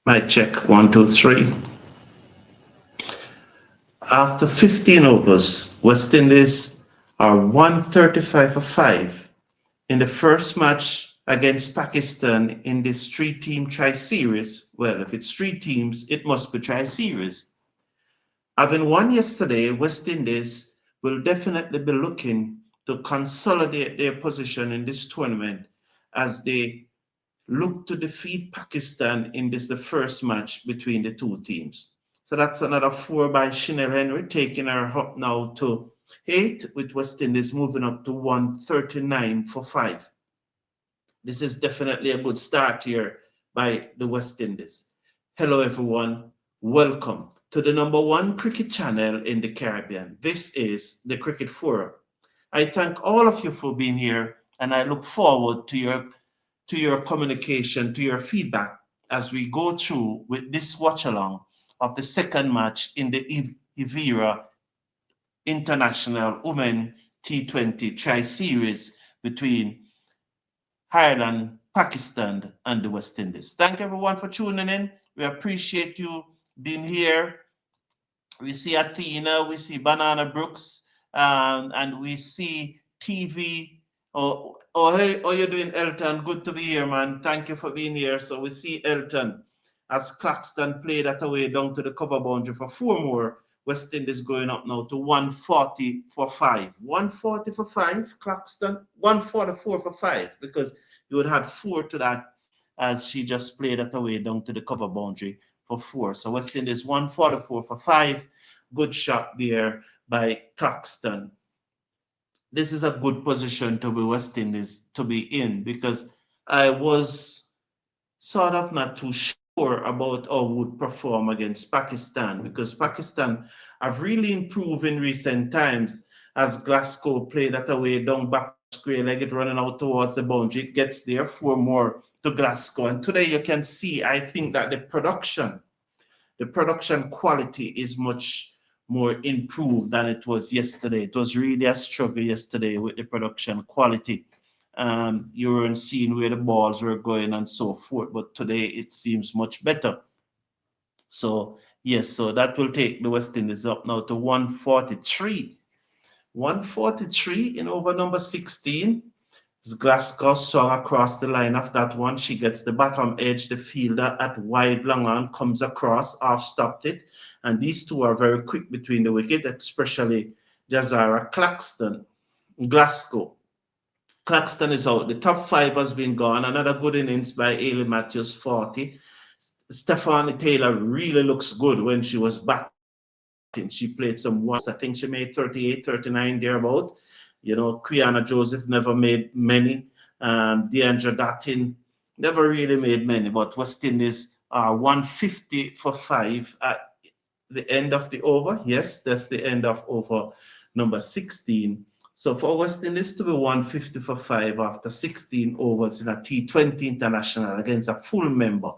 Mic check, 1, 2, 3. After 15 overs, West Indies are 135 for 5 in the first match against Pakistan in this three-team tri-series. Well, if it's three teams, it must be tri-series. Having won yesterday, West Indies will definitely be looking to consolidate their position in this tournament as they look to defeat Pakistan in the first match between the two teams. So that's another 4 by Chanel Henry, taking her up now to 8, with West Indies moving up to 139 for 5. This is definitely a good start here by the West Indies. Hello, everyone. Welcome to the #1 cricket channel in the Caribbean. This is the Cricket Forum. I thank all of you for being here, and I look forward to your communication, to your feedback as we go through with this watch along of the second match in the Evara International Women T20 Tri-Series between Ireland, Pakistan, and the West Indies. Thank everyone for tuning in. We appreciate you being here. We see Athena, we see Banana Brooks, and we see TV. Hey, how you doing, Elton? Good to be here, man. Thank you for being here. So we see Elton as Claxton played that away down to the cover boundary for 4 more. West Indies going up now to 140 for 5. 140 for 5, Claxton. 144 for 5, because you would have 4 to that as she just played that away down to the cover boundary for 4. So West Indies 144 for 5. Good shot there by Claxton. This is a good position to be West Indies to be in, because I was sort of not too sure about how would perform against Pakistan, because Pakistan have really improved in recent times as Glasgow played that away down back square leg, it running out towards the boundary. It gets there 4 more to Glasgow. And today you can see, I think that the production quality is much more improved than it was yesterday. It was really a struggle yesterday with the production quality. You weren't seeing where the balls were going and so forth, but today it seems much better. So yes, so that will take the West Indies up now to 143. 143 in over number 16. Glasgow swung across the line of that one. She gets the bottom edge. The fielder at wide long on comes across, half stopped it. And these two are very quick between the wicket, especially Jazara Claxton. Glasgow. Claxton is out. The top 5 has been gone. Another good innings by Ailey Matthews, 40. Stephanie Taylor really looks good when she was batting. She played some ones. I think she made 38, 39 thereabout. Quiana Joseph never made many. Deandra Dattin never really made many. But West Indies are 150 for 5 at the end of the over. Yes, that's the end of over number 16. So for West Indies to be 150 for 5 after 16 overs in a T20 international against a full member,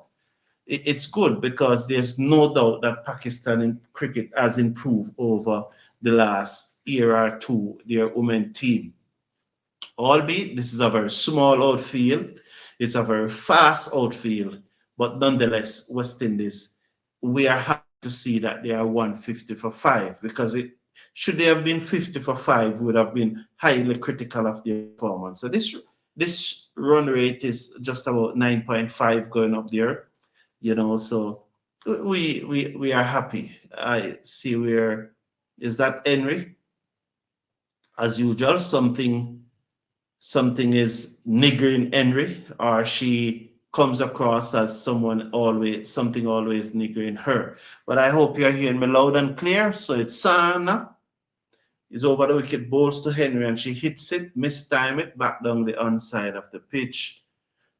it's good, because there's no doubt that Pakistan in cricket has improved over the last year or two, their women team. Albeit this is a very small outfield, it's a very fast outfield, but nonetheless, West Indies, we are happy to see that they are 150 for 5, because should they have been 50 for 5, would have been highly critical of their performance. So this run rate is just about 9.5 going up there. So we are happy. I see where is that Henry. As usual, something is niggering Henry, or she comes across as something always niggering her. But I hope you're hearing me loud and clear. So it's Sana is over the wicket, bowls to Henry, and she hits it, mistime it back down the onside of the pitch.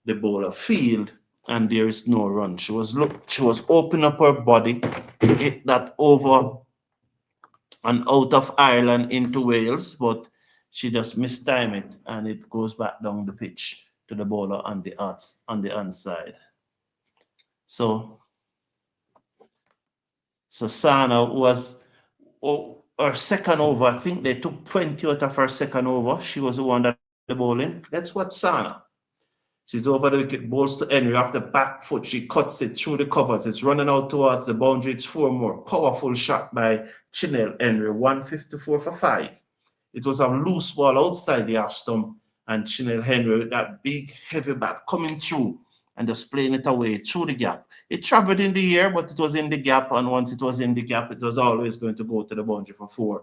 The bowler field, and there is no run. She was opening up her body to hit that over and out of Ireland into Wales, but she just mistimed it, and it goes back down the pitch to the bowler on the onside. So Sana was her second over. I think they took 20 out of her second over. She was the one that the bowling. That's what Sana. She's over the wicket, bowls to Henry off the back foot. She cuts it through the covers. It's running out towards the boundary. It's 4 more. Powerful shot by Chinel Henry, 154 for 5. It was a loose ball outside the half stump, and Chinel Henry, that big heavy bat coming through and just playing it away through the gap. It traveled in the air, but it was in the gap, and once it was in the gap, it was always going to go to the boundary for 4.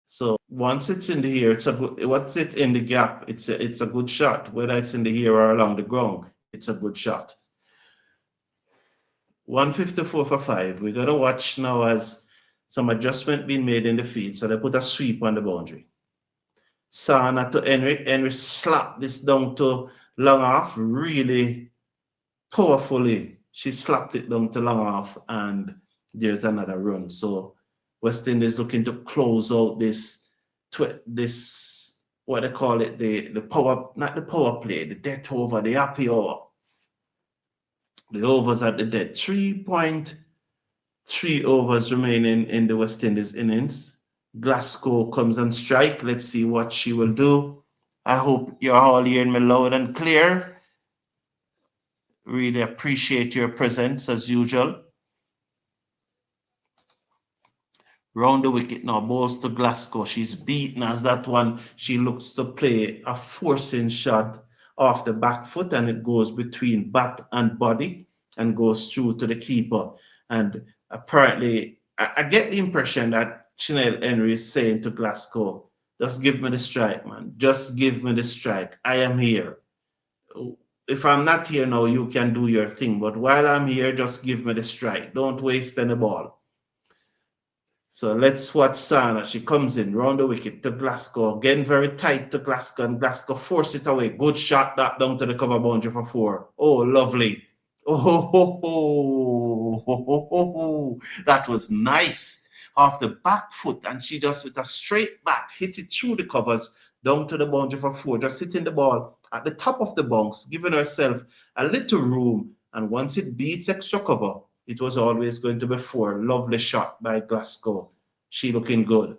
So once it's in the air, it's a good. Once it's in the gap, it's a good shot. Whether it's in the air or along the ground, it's a good shot. 154 for 5. We're gonna watch now as some adjustment being made in the field. So they put a sweep on the boundary. Sana to Henry. Henry slapped this down to long off really powerfully. She slapped it down to long off, and there's another run. So West Indies looking to close out this what they call it, the power, not the power play, the death over, the happy hour. The overs at the death. 3.3 overs remaining in the West Indies innings. Glasgow comes on strike. Let's see what she will do. I hope you're all hearing me loud and clear. Really appreciate your presence as usual. Round the wicket now, balls to Glasgow. She's beaten as that one. She looks to play a forcing shot off the back foot, and it goes between bat and body and goes through to the keeper. And apparently, I get the impression that Chinel Henry is saying to Glasgow, just give me the strike, man. Just give me the strike. I am here. If I'm not here now, you can do your thing. But while I'm here, just give me the strike. Don't waste any ball. So let's watch Sana. She comes in round the wicket to Glasgow. Again, very tight to Glasgow, and Glasgow force it away. Good shot, that down to the cover boundary for 4. Oh, lovely. Oh, that was nice. Off the back foot, and she just with a straight back hit it through the covers down to the boundary for 4. Just hitting the ball at the top of the bunks, giving herself a little room. And once it beats extra cover, it was always going to be 4. Lovely shot by Glasgow. She looking good.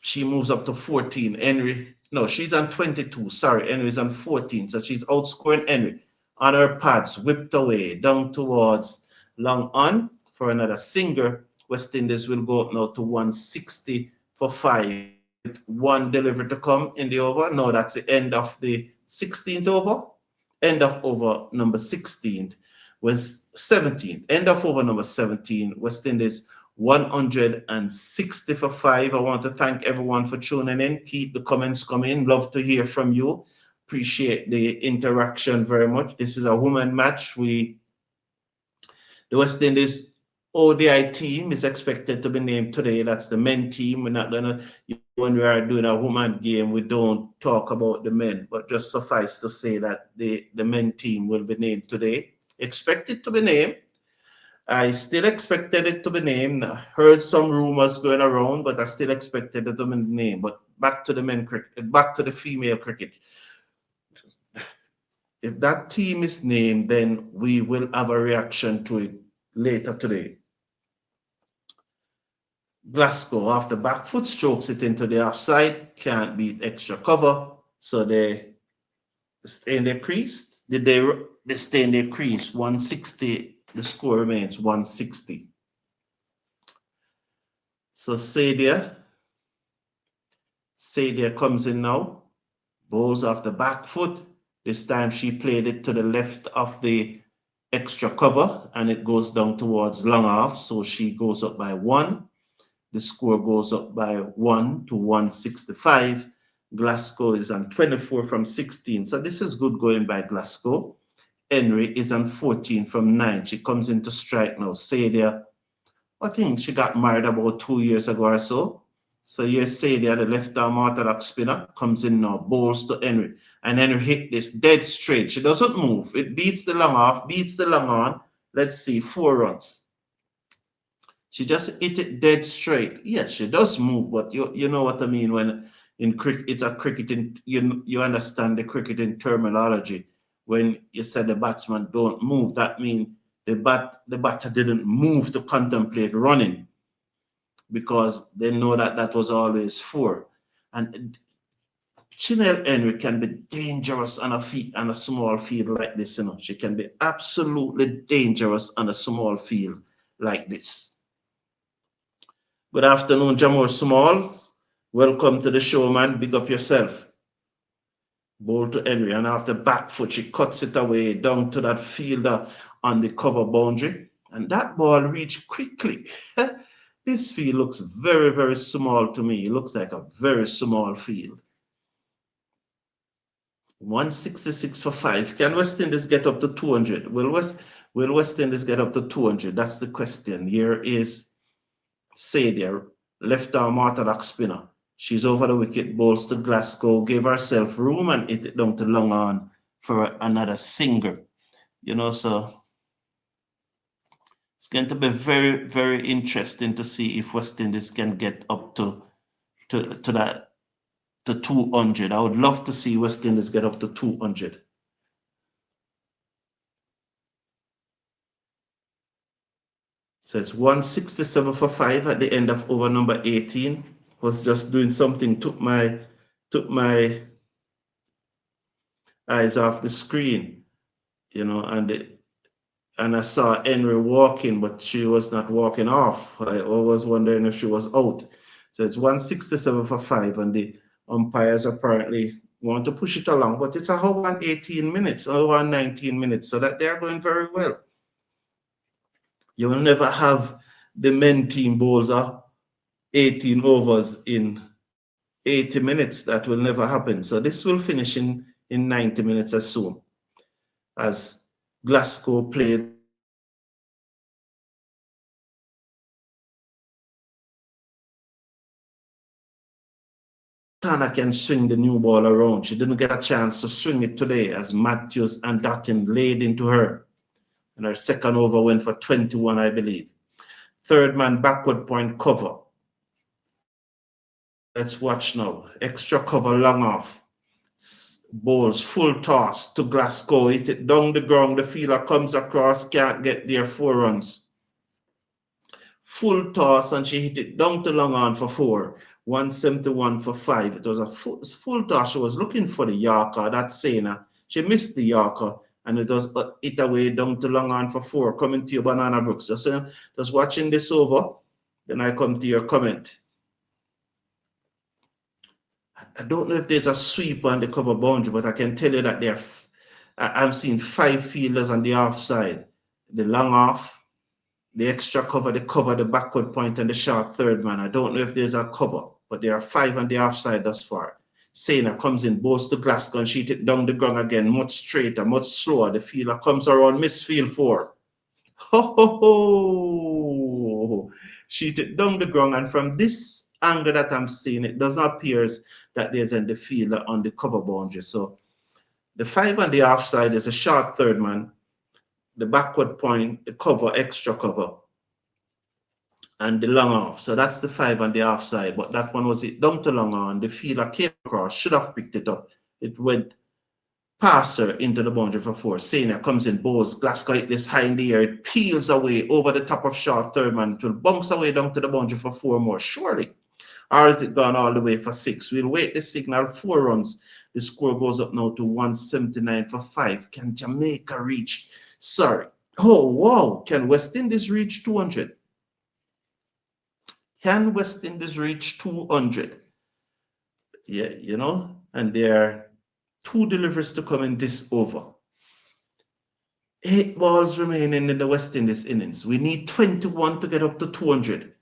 She moves up to 14. Henry, no, she's on 22. Sorry, Henry's on 14. So she's outscoring Henry. On her pads, whipped away, down towards long on for another singer. West Indies will go up now to 160 for 5. 1 delivery to come in the over. No, that's the end of the 16th over. End of over number 16 was 17. End of over number 17. West Indies 160 for 5. I want to thank everyone for tuning in. Keep the comments coming. Love to hear from you. Appreciate the interaction very much. This is a woman match. The West Indies ODI team is expected to be named today. That's the men team. We're not gonna, when we are doing a woman game, we don't talk about the men, but just suffice to say that the men team will be named today. Expected to be named. I still expected it to be named. I heard some rumors going around, but I still expected it to be named. But back to the men cricket, back to the female cricket. If that team is named, then we will have a reaction to it later today. Glasgow, after back foot, strokes it into the offside, can't beat extra cover, so they stay in their crease. They stay in their crease, 160, the score remains 160. So Sadia comes in now, bowls off the back foot. This time she played it to the left of the extra cover, and it goes down towards long off, so she goes up by 1. The score goes up by 1 to 165. Glasgow is on 24 from 16. So this is good going by Glasgow. Henry is on 14 from 9. She comes into strike now. Sadia, I think she got married about 2 years ago or so. So here's Sadia, the left arm orthodox spinner, comes in now, bowls to Henry. And Henry hit this dead straight. She doesn't move. It beats the long off, beats the long on. Let's see, 4 runs. She just hit it dead straight. Yes, she does move, but you know what I mean when in cricket, it's a cricketing, you understand the cricketing terminology. When you said the batsman don't move, that means the batter didn't move to contemplate running, because they know that was always 4. And Chinel Henry can be dangerous on a small field like this, you know. She can be absolutely dangerous on a small field like this. Good afternoon, Jamor Smalls. Welcome to the show, man. Big up yourself. Ball to Henry, and after back foot, she cuts it away down to that fielder on the cover boundary. And that ball reached quickly. This field looks very, very small to me. It looks like a very small field. 166 for 5. Can West Indies get up to 200? Will West Indies get up to 200? That's the question. Here is Sadia, left arm orthodox spinner. She's over the wicket, bowls to Glasgow, gave herself room and hit it down to long on for another singer. You know, so it's going to be very, very interesting to see if West Indies can get up to 200. I would love to see West Indies get up to 200. So it's 167 for 5 at the end of over number 18. Was just doing something, took my eyes off the screen, you know, and I saw Henry walking, but she was not walking off. I was wondering if she was out. So it's 167 for 5, and the umpires apparently want to push it along, but it's a whole 118 minutes or 119 minutes, so that they're going very well. You will never have the men team bowls 18 overs in 80 minutes. That will never happen. So this will finish in 90 minutes as soon as Glasgow played. Tana can swing the new ball around. She didn't get a chance to swing it today as Matthews and Dutton laid into her. And her second over went for 21, I believe. Third man backward point cover. Let's watch now. Extra cover long off. Bowls full toss to Glasgow. Hit it down the ground. The fielder comes across, can't get there. 4 runs. Full toss, and she hit it down to long on for 4. 171 for 5. It was a full toss. She was looking for the Yorker. That's Sena. She missed the Yorker, and it was hit away down to long on for 4. Coming to you, Banana Brooks. Just watching this over, then I come to your comment. I don't know if there's a sweep on the cover boundary, but I can tell you that I'm seeing 5 fielders on the offside. The long off, the extra cover, the backward point, and the short third man. I don't know if there's a cover, but there are 5 on the offside thus far. Sena comes in, bowls to Glasgow, and she hit it down the ground again, much straighter, much slower. The fielder comes around, miss field 4. Ho, ho, ho. She hit it down the ground, and from this angle that I'm seeing, it does not appear that there's in the fielder on the cover boundary. So the 5 on the offside is a short third man, the backward point, the cover, extra cover, and the long off. So that's the 5 on the offside, but that one was it down to long on. The fielder came across, should have picked it up. It went past her into the boundary for 4. Sena comes in, bowls. Glasgow hit this high in the air. It peels away over the top of short third man. It will bounce away down to the boundary for 4 more, surely. Or is it gone all the way for 6? We'll wait the signal. 4 runs. The score goes up now to 179 for 5. Can Jamaica reach? Sorry. Oh, wow. Can West Indies reach 200? Can West Indies reach 200? Yeah, you know, and there are 2 deliveries to come in this over. 8 balls remaining in the West Indies innings. We need 21 to get up to 200.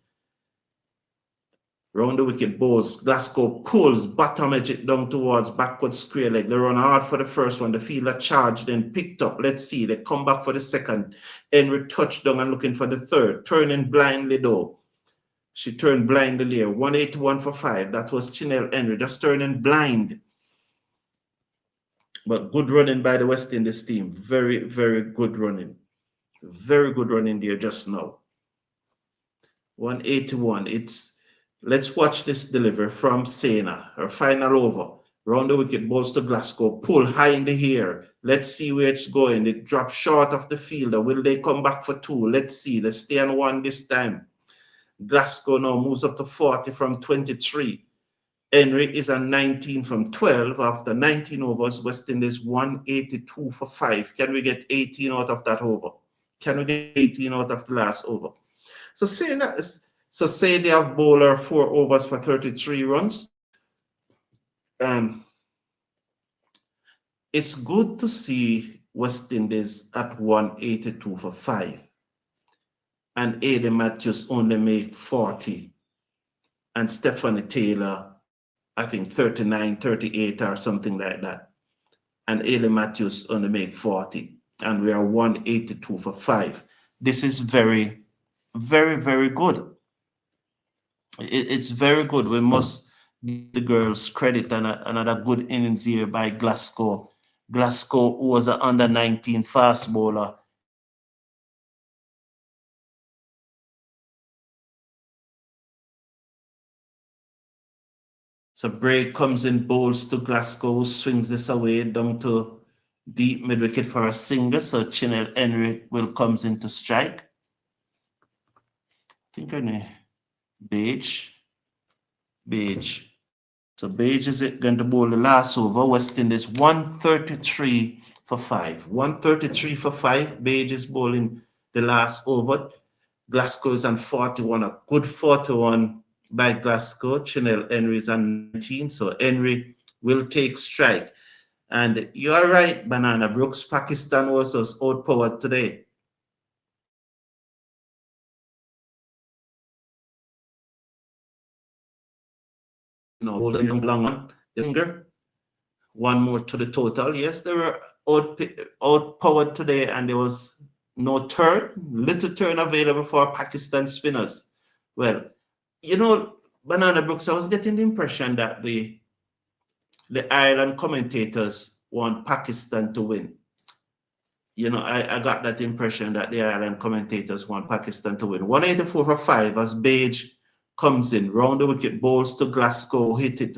Round the wicket, bowls. Glasgow pulls, bottom edge it down towards backward square leg. They run hard for the first one. The fielder charged, then picked up. Let's see. They come back for the second. Henry touched down and looking for the third. Turning blindly though. She turned blindly here. 181 for 5. That was Chinel Henry just turning blind. But good running by the West Indies team. Very, very good running. Very good running there just now. 181. Let's watch this delivery from Sena. Her final over. Round the wicket, balls to Glasgow. Pull high in the air. Let's see where it's going. It drops short of the fielder. Will they come back for 2? Let's see. They stay on 1 this time. Glasgow now moves up to 40 from 23. Henry is a 19 from 12. After 19 overs, West Indies 182 for 5. Can we get 18 out of that over? Can we get 18 out of the last over? So say they have bowler 4 overs for 33 runs. It's good to see West Indies at 182 for 5. And Aiden Matthews only make 40. And Stephanie Taylor, I think 39, 38 or something like that. And Aiden Matthews only make 40. And we are 182 for 5. This is very, very, very good. It's very good. We must give the girls credit and another good innings here by Glasgow. Glasgow, who was an under 19 fast bowler. So Bray comes in, bowls to Glasgow, swings this away down to deep mid wicket for a single. So Chinel Henry will comes in to strike. I think her name Beige. So Beige is going to bowl the last over. West Indies 133 for 5. 133 for 5. Beige is bowling the last over. Glasgow is on 41. A good 41 by Glasgow. Chinel Henry is on 19. So Henry will take strike. And you are right, Banana Brooks. Pakistan was outpowered today. No, long one more to the total. Yes, they were outpowered today, and there was no little turn available for Pakistan spinners. Well, Banana Brooks, I was getting the impression that the Ireland commentators want Pakistan to win. I got that impression that the Ireland commentators want Pakistan to win. 184 for 5 as Beige comes in, round the wicket, bowls to Glasgow, hit it,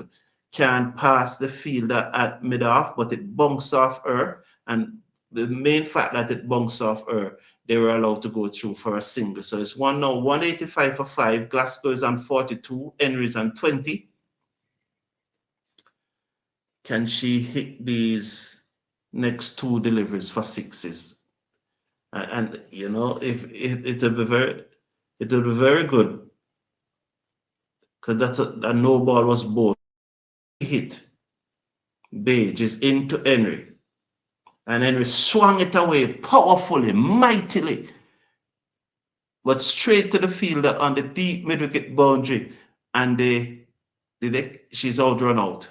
can't pass the fielder at mid-off, but it bunks off her. And the main fact that it bunks off her, they were allowed to go through for a single. So it's 185 for 5. Glasgow is on 42, Henry's on 20. Can she hit these next 2 deliveries for 6s? And if it'll be very good. Because that's a no ball was bowled. Hit. Beige is into Henry. And Henry swung it away powerfully, mightily. But straight to the fielder on the deep mid-wicket boundary. And she's outrun out.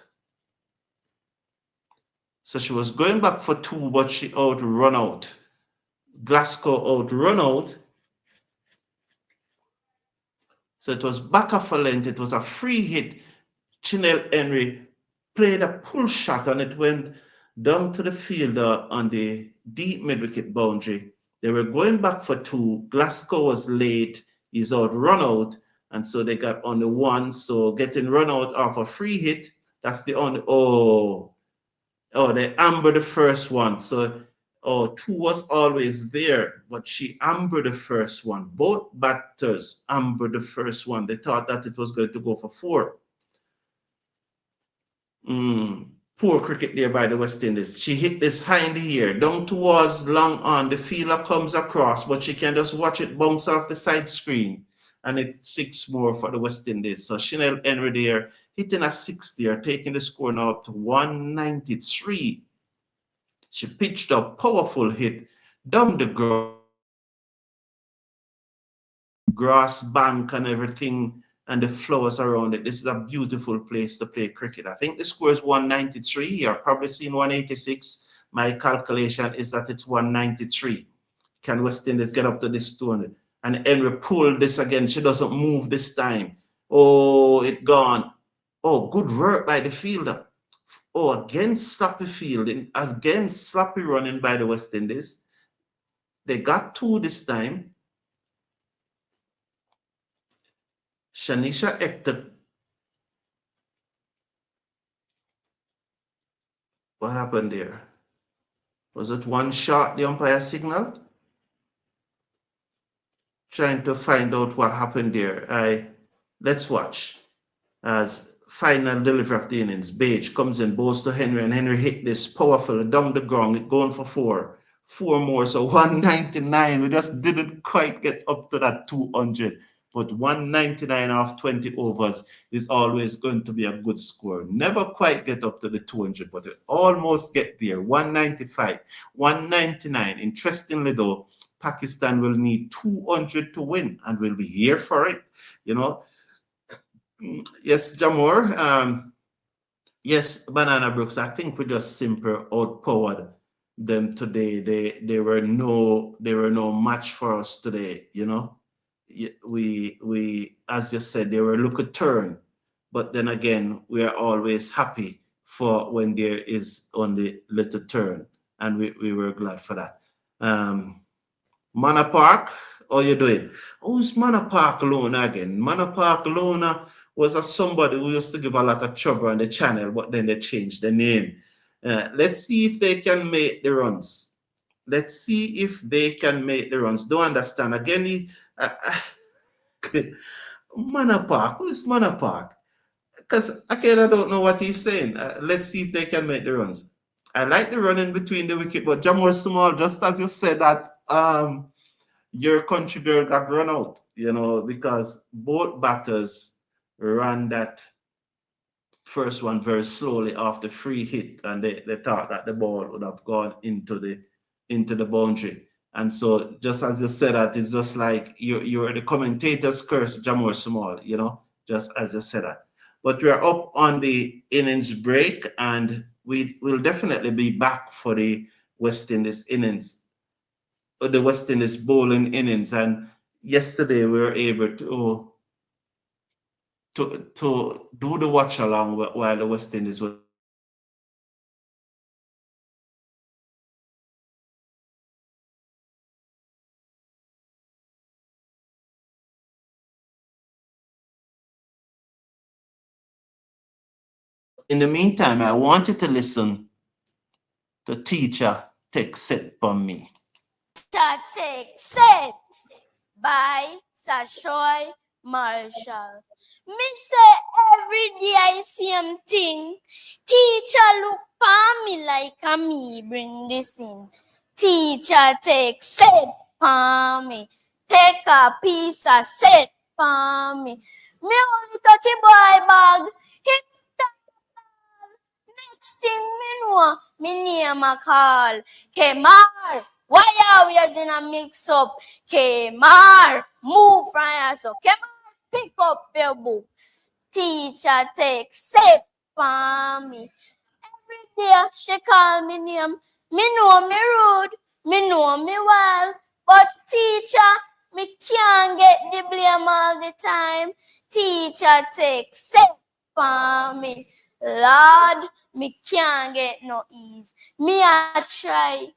So she was going back for 2, but she outrun out. Glasgow outrun out. So it was back off a length. It was a free hit. Chinel Henry played a pull shot and it went down to the fielder on the deep mid-wicket boundary. They were going back for 2. Glasgow was late. He's outrun out. And so they got on the 1. So getting run out off a free hit, that's the only, they amber the first one. So 2 was always there, but she ambered the first one. Both batters ambered the first one. They thought that it was going to go for 4. Poor cricket there by the West Indies. She hit this high in the air, down towards long on. The fielder comes across, but she can just watch it bounce off the side screen. And it's 6 more for the West Indies. So Chinel Henry there, hitting a 6 there, taking the score now up to 193. She pitched a powerful hit down the grass bank and everything, and the flowers around it. This is a beautiful place to play cricket. I think the score is 193. You're probably seeing 186. My calculation is that it's 193. Can West Indies get up to this 200? And Henry pulled this again. She doesn't move this time. Oh, it gone. Oh, good work by the fielder. Oh, again sloppy fielding. Again sloppy running by the West Indies. They got 2 this time. Shanisha Hector. What happened there? Was it one shot, the umpire signal? Trying to find out what happened there. Let's watch as final delivery of the innings. Page comes in, bowls to Henry, and Henry hit this powerful down the ground, going for four. Four more, so 199. We just didn't quite get up to that 200. But 199 off 20 overs is always going to be a good score. Never quite get up to the 200, but it almost get there. 195, 199. Interestingly, though, Pakistan will need 200 to win, and we'll be here for it. You know, yes, Jamor. Yes, Banana Brooks. I think we just simply outpowered them today. They were no match for us today. You know, we as you said, they were look a turn, but then again, we are always happy for when there is only little turn, and we were glad for that. Manor Park, how you doing? Who's Manor Park Lona again? Manor Park Lona was a somebody who used to give a lot of trouble on the channel, but then they changed the name. Let's see if they can make the runs. Let's see if they can make the runs. Don't understand. Again, Manor Park. Who's Manor Park? Because again, I don't know what he's saying. Let's see if they can make the runs. I like the running between the wicket, but Jamor Small, just as you said that your country girl got run out, you know, because both batters ran that first one very slowly off the free hit, and they thought that the ball would have gone into the boundary. And so just as you said that, it's just like you're the commentator's curse, Jamor Small, you know, just as you said that. But we're up on the innings break, and we will definitely be back for the West Indies innings, the West Indies bowling innings. And yesterday we were able to do the watch along while the West Indies was in the meantime, I want you to listen to Teacher Take Set from me. Teacher Take Set by Sashoy Marshall. Me say every day I see him thing. Teacher look for me like a me bring this in. Teacher take set for me. Take a piece of set for me. Me only touch a boy bag. Hit next thing me know, me name a call. Kemar, why are we as in a mix up? Kemar, move from here. So Kemar, pick up your book. Teacher take sip for me. Every day she call me name. Me know me rude, me know me well. But teacher, me can't get the blame all the time. Teacher take sip for me. Lord, me can't get no ease. Me a try,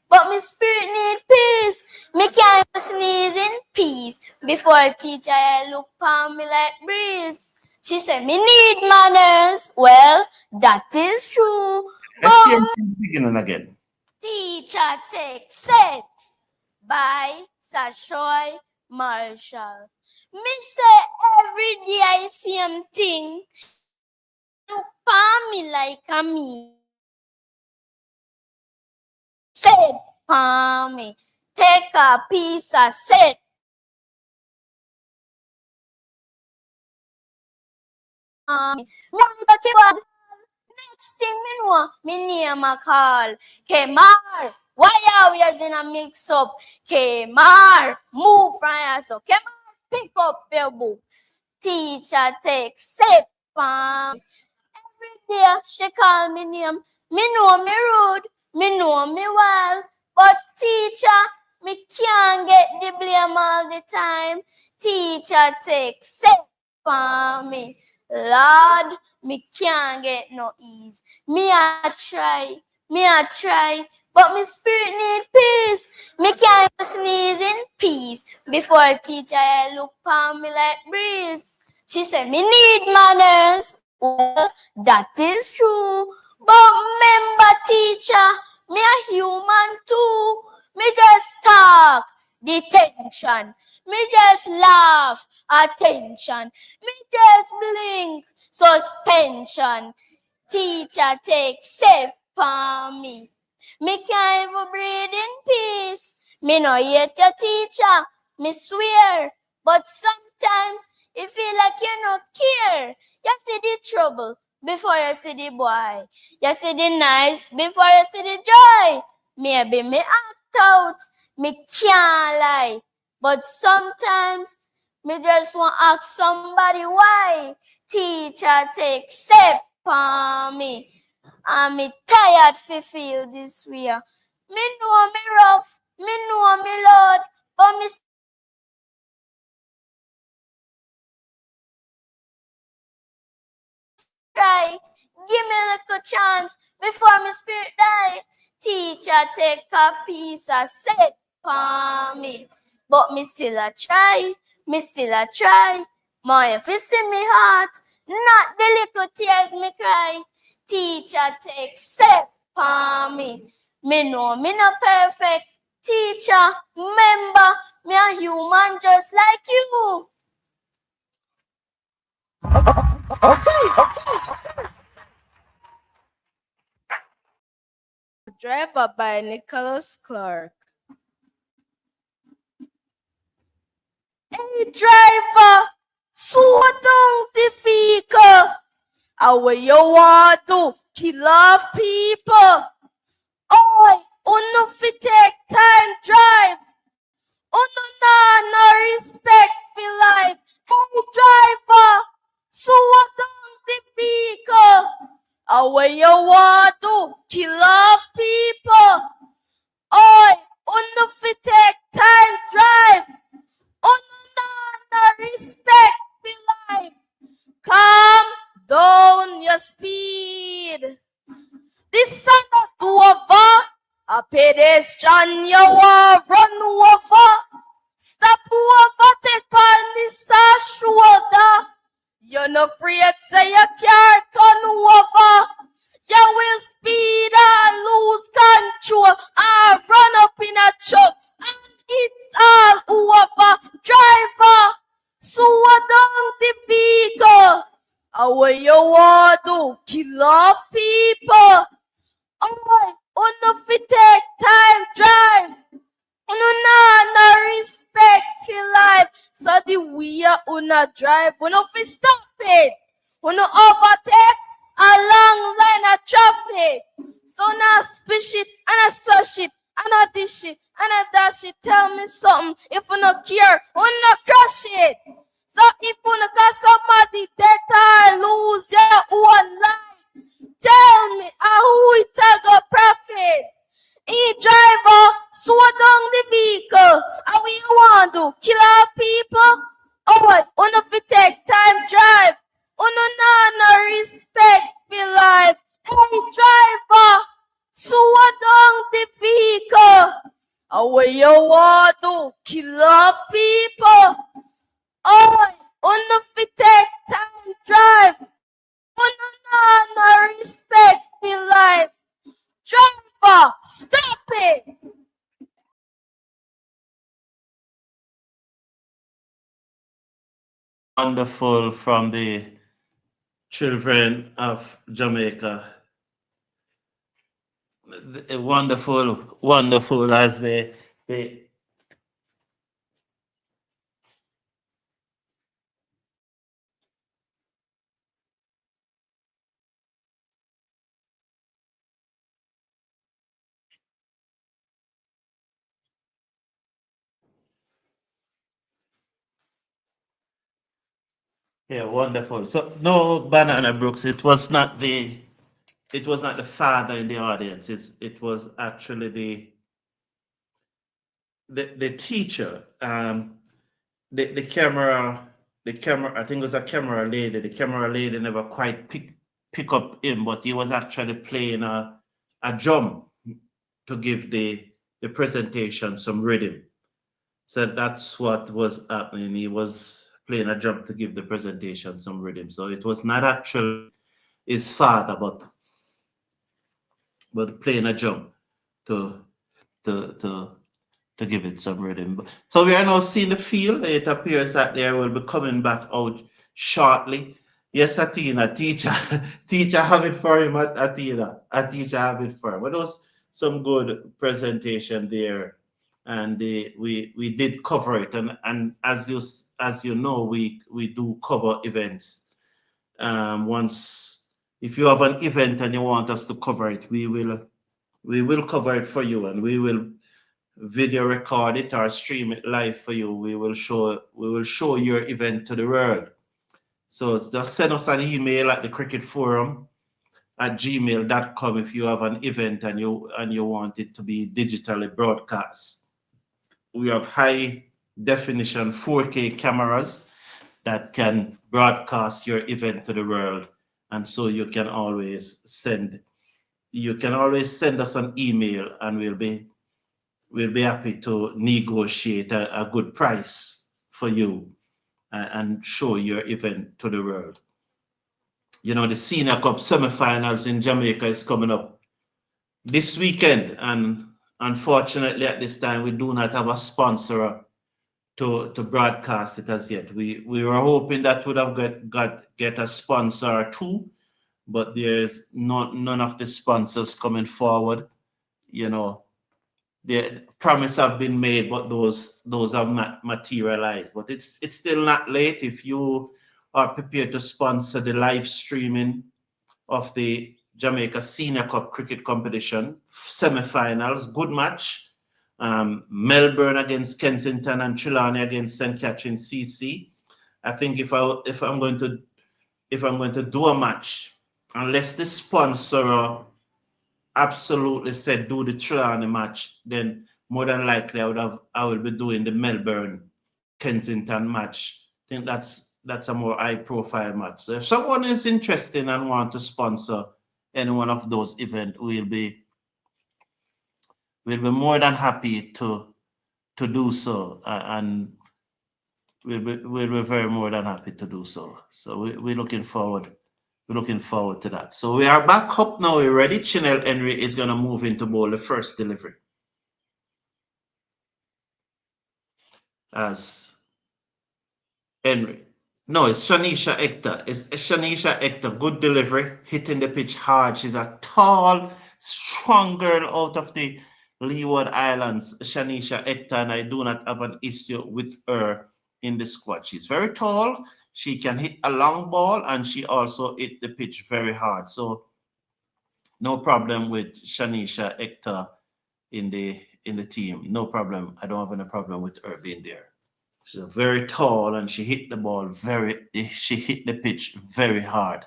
but me spirit need peace. Me can't sneeze in peace. Before teacher look upon me like breeze. She said me need manners. Well, that is true. Let's hear the beginning again. Teacher take set by Sashoy Marshall. Me say every day I see him thing. Look for me like a me. Set for me. Take a piece of set. Next thing me know, me name a call. Kemar, why are we as in a mix up? Kemar, move from here. So Kemar, pick up your book. Teacher take sip for me. Every day she call me name. Me know me rude, me know me well. But teacher, me can't get the blame all the time. Teacher take sip for me. Lord, me can't get no ease. Me a try, but me spirit need peace. Me can't sneeze in peace. Before teacher look upon me like breeze. She said me need manners. Well, that is true. But remember teacher, me a human too. Me just talk. detention. Me just laugh, attention. Me just blink, suspension. Teacher take safe for me. Me can't even breathe in peace. Me no hate your teacher, me swear. But sometimes it feel like you no care. You see the trouble before you see the boy. You see the nice before you see the joy. Maybe me act out, me can't lie. But sometimes me just want to ask somebody why. Teacher take step on me. And me tired fi feel this way. Me know me rough, me know me loud, but me try. Give me a little chance before my spirit die. Teacher take a piece of set for me. But me still a try, me still a try. My if you see me heart, not the little tears me cry. Teacher take set for me. Me know me not perfect. Teacher, remember, me a human just like you. Driver by Nicholas Clark. Hey driver, slow down the vehicle. How you want to kill off people? Oi, no fi take time drive. No respect for life. Hey driver, slow down the vehicle. How you want to kill off people? Oi, no fi take time drive. No respect for life. Calm down your speed. This are not over. A pedestrian you want run over. Stop over, take on this shoulder. You're not free to say you can't turn over. You will speed and lose control and run up in a truck. And it's all over. Driver, slow down the vehicle. How you want to kill off people? Oh, no fi take time drive. No respect for life. So the way you drive, you no fi stop it. You no overtake a long line of traffic. So now splish it and I splash it and I dish it and I dash it. Tell me something. If you no care, you no crush it. So if you no got somebody dead or lose your own life, tell me how it a go profit. E-driver, slow down the vehicle. How you want to kill our people? Oh, you no fi take time drive. You no respect for life. Hey driver, slow down the vehicle. How you want to kill off people? Oh, you no fi take time drive. You no respect for life. Driver, stop it! Wonderful from the children of Jamaica. Wonderful as they yeah, wonderful. So no banana Brooks. It was not the father in the audience. It was actually the teacher. The camera, I think it was a camera lady. The camera lady never quite pick up him, but he was actually playing a drum to give the presentation some rhythm. So that's what was happening. He was playing a drum to give the presentation some rhythm. So it was not actually his father, but playing a drum to to to give it some rhythm. So we are now seeing the field. It appears that they will be coming back out shortly. Yes, Athena, teacher, teacher have it for him, Athena. A teacher have it for him. But those some good presentation there, and we did cover it. And as you know, we do cover events. Once if you have an event and you want us to cover it, we will cover it for you, and we will video record it or stream it live for you. We will show your event to the world. So just send us an email at the cricket forum at gmail.com if you have an event and you want it to be digitally broadcast. We have high definition 4K cameras that can broadcast your event to the world. And so you can always send us an email, and we'll be happy to negotiate a good price for you and show your event to the world. You know, the Senior Cup semifinals in Jamaica is coming up this weekend, and unfortunately at this time we do not have a sponsor to broadcast it as yet. We were hoping that would have get a sponsor or two, but there's none of the sponsors coming forward. You know, the promise have been made, but those have not materialized. But it's still not late if you are prepared to sponsor the live streaming of the Jamaica Senior Cup cricket competition semi-finals. Good match. Melbourne against Kensington and Trelawney against St. Catherine CC. I think if I'm going to do a match, unless the sponsor absolutely said do the Trelawney match, then more than likely I will be doing the Melbourne Kensington match. I think that's a more high profile match. So if someone is interested and want to sponsor any one of those events, we'll be more than happy to do so, and we'll be very more than happy to do so. So we're looking forward. We're looking forward to that. So we are back up now. We're ready. Chinel Henry is going to move into bowl the first delivery. As Henry. No, it's Shanisha Hector. It's Shanisha Hector. Good delivery. Hitting the pitch hard. She's a tall, strong girl out of the Leeward Islands, Shanisha Hector, and I do not have an issue with her in the squad. She's very tall. She can hit a long ball, and she also hit the pitch very hard. So no problem with Shanisha Hector in the team. No problem. I don't have any problem with her being there. She's very tall, and she hit the ball she hit the pitch very hard.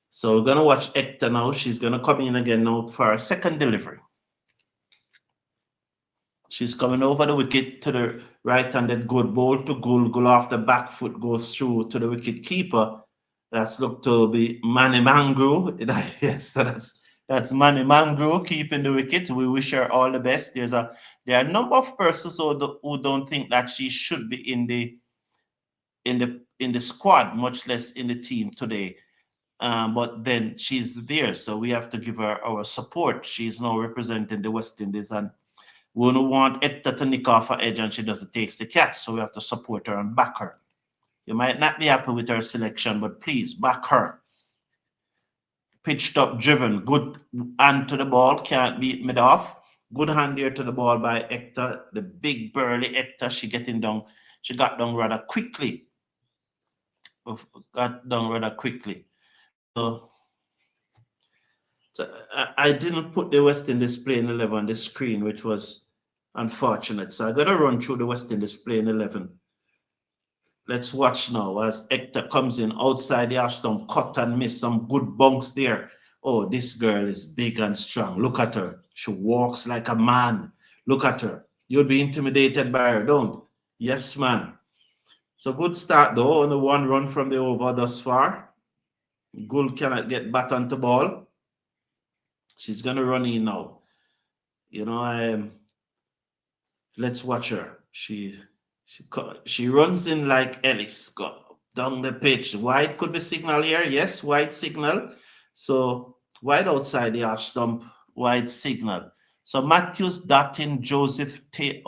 So we're gonna watch Hector now. She's gonna come in again now for a second delivery. She's coming over the wicket to the right-handed good ball to Gul off the back foot, goes through to the wicket keeper. That's looked to be Manny Mangru. Yes, so that's Manny Mangru keeping the wicket. We wish her all the best. There are a number of persons who don't think that she should be in the squad, much less in the team today. But then she's there, so we have to give her our support. She's now representing the West Indies, and we don't want Hector to nick off her edge and she doesn't take the catch, so we have to support her and back her. You might not be happy with her selection, but please back her. Pitched up, driven, good hand to the ball, can't beat mid off. Good hand here to the ball by Hector, the big burly Hector. She got down rather quickly. So I didn't put the West Indies playing 11 on the screen, which was unfortunate. So I got to run through the West Indies playing 11. Let's watch now as Hector comes in outside the half stump, cut and miss, some good bunks there. Oh, this girl is big and strong. Look at her. She walks like a man. Look at her. You'll be intimidated by her, don't? Yes, man. So good start though. Only one run from the over thus far. Gul cannot get back onto ball. She's gonna run in now. You know, let's watch her. She runs in like Ellis. Go down the pitch. Wide could be signal here. Yes, wide signal. So wide outside the half stump, wide signal. So Matthews, Dottin, Joseph, Ailey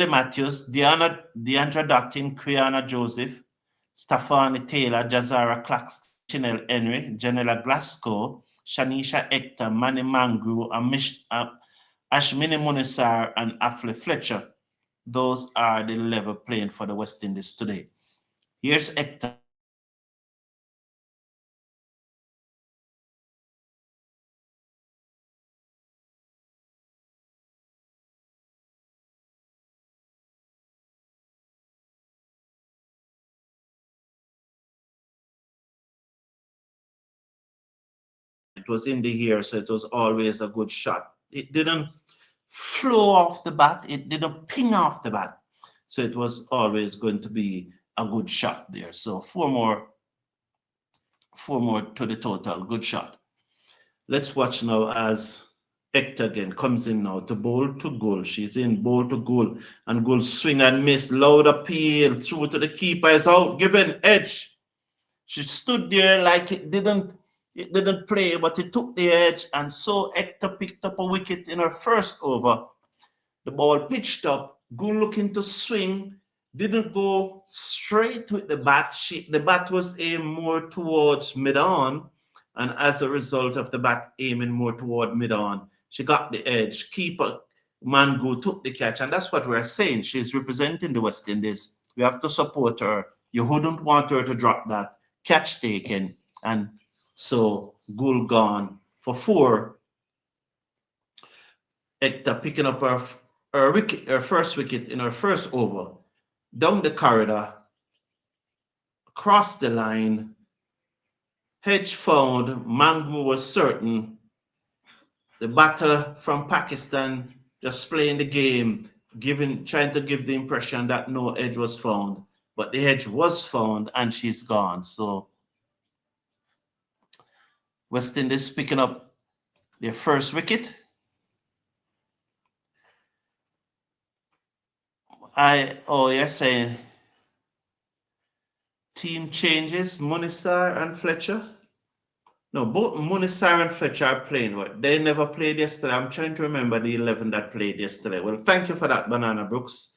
Matthews, Deandra Dottin, Quiana Joseph, Stefani Taylor, Jazara Claxton, Chanel Henry, Janella Glasgow, Shanisha Hector, Manny Mangru, and Ashmini Munisar, and Affle Fletcher. Those are the level playing for the West Indies today. Here's Hector. It was in the air, so it was always a good shot. It didn't flow off the bat, it didn't ping off the bat. So it was always going to be a good shot there. So four more to the total. Good shot. Let's watch now as Hector again comes in now to bowl to goal. She's in bowl to goal, and goal swing and miss. Loud appeal through to the keeper is out, given edge. She stood there like it didn't play, but it took the edge, and so Hector picked up a wicket in her first over. The ball pitched up, Gould looking to swing, didn't go straight with the bat. The bat was aimed more towards mid-on, and as a result of the bat aiming more toward mid-on, she got the edge. Keeper Mangu took the catch, and that's what we're saying. She's representing the West Indies. We have to support her. You wouldn't want her to drop that. Catch taken, and so Gould gone for 4. Hector picking up her first wicket in her first over. Down the corridor, across the line, Hedge found, Mangu was certain. The batter from Pakistan just playing the game, trying to give the impression that no edge was found. But the edge was found, and she's gone. So West Indies picking up their first wicket. You're saying team changes, Munisar and Fletcher? No, both Munisar and Fletcher are playing. What? They never played yesterday. I'm trying to remember the 11 that played yesterday. Well, thank you for that, Banana Brooks.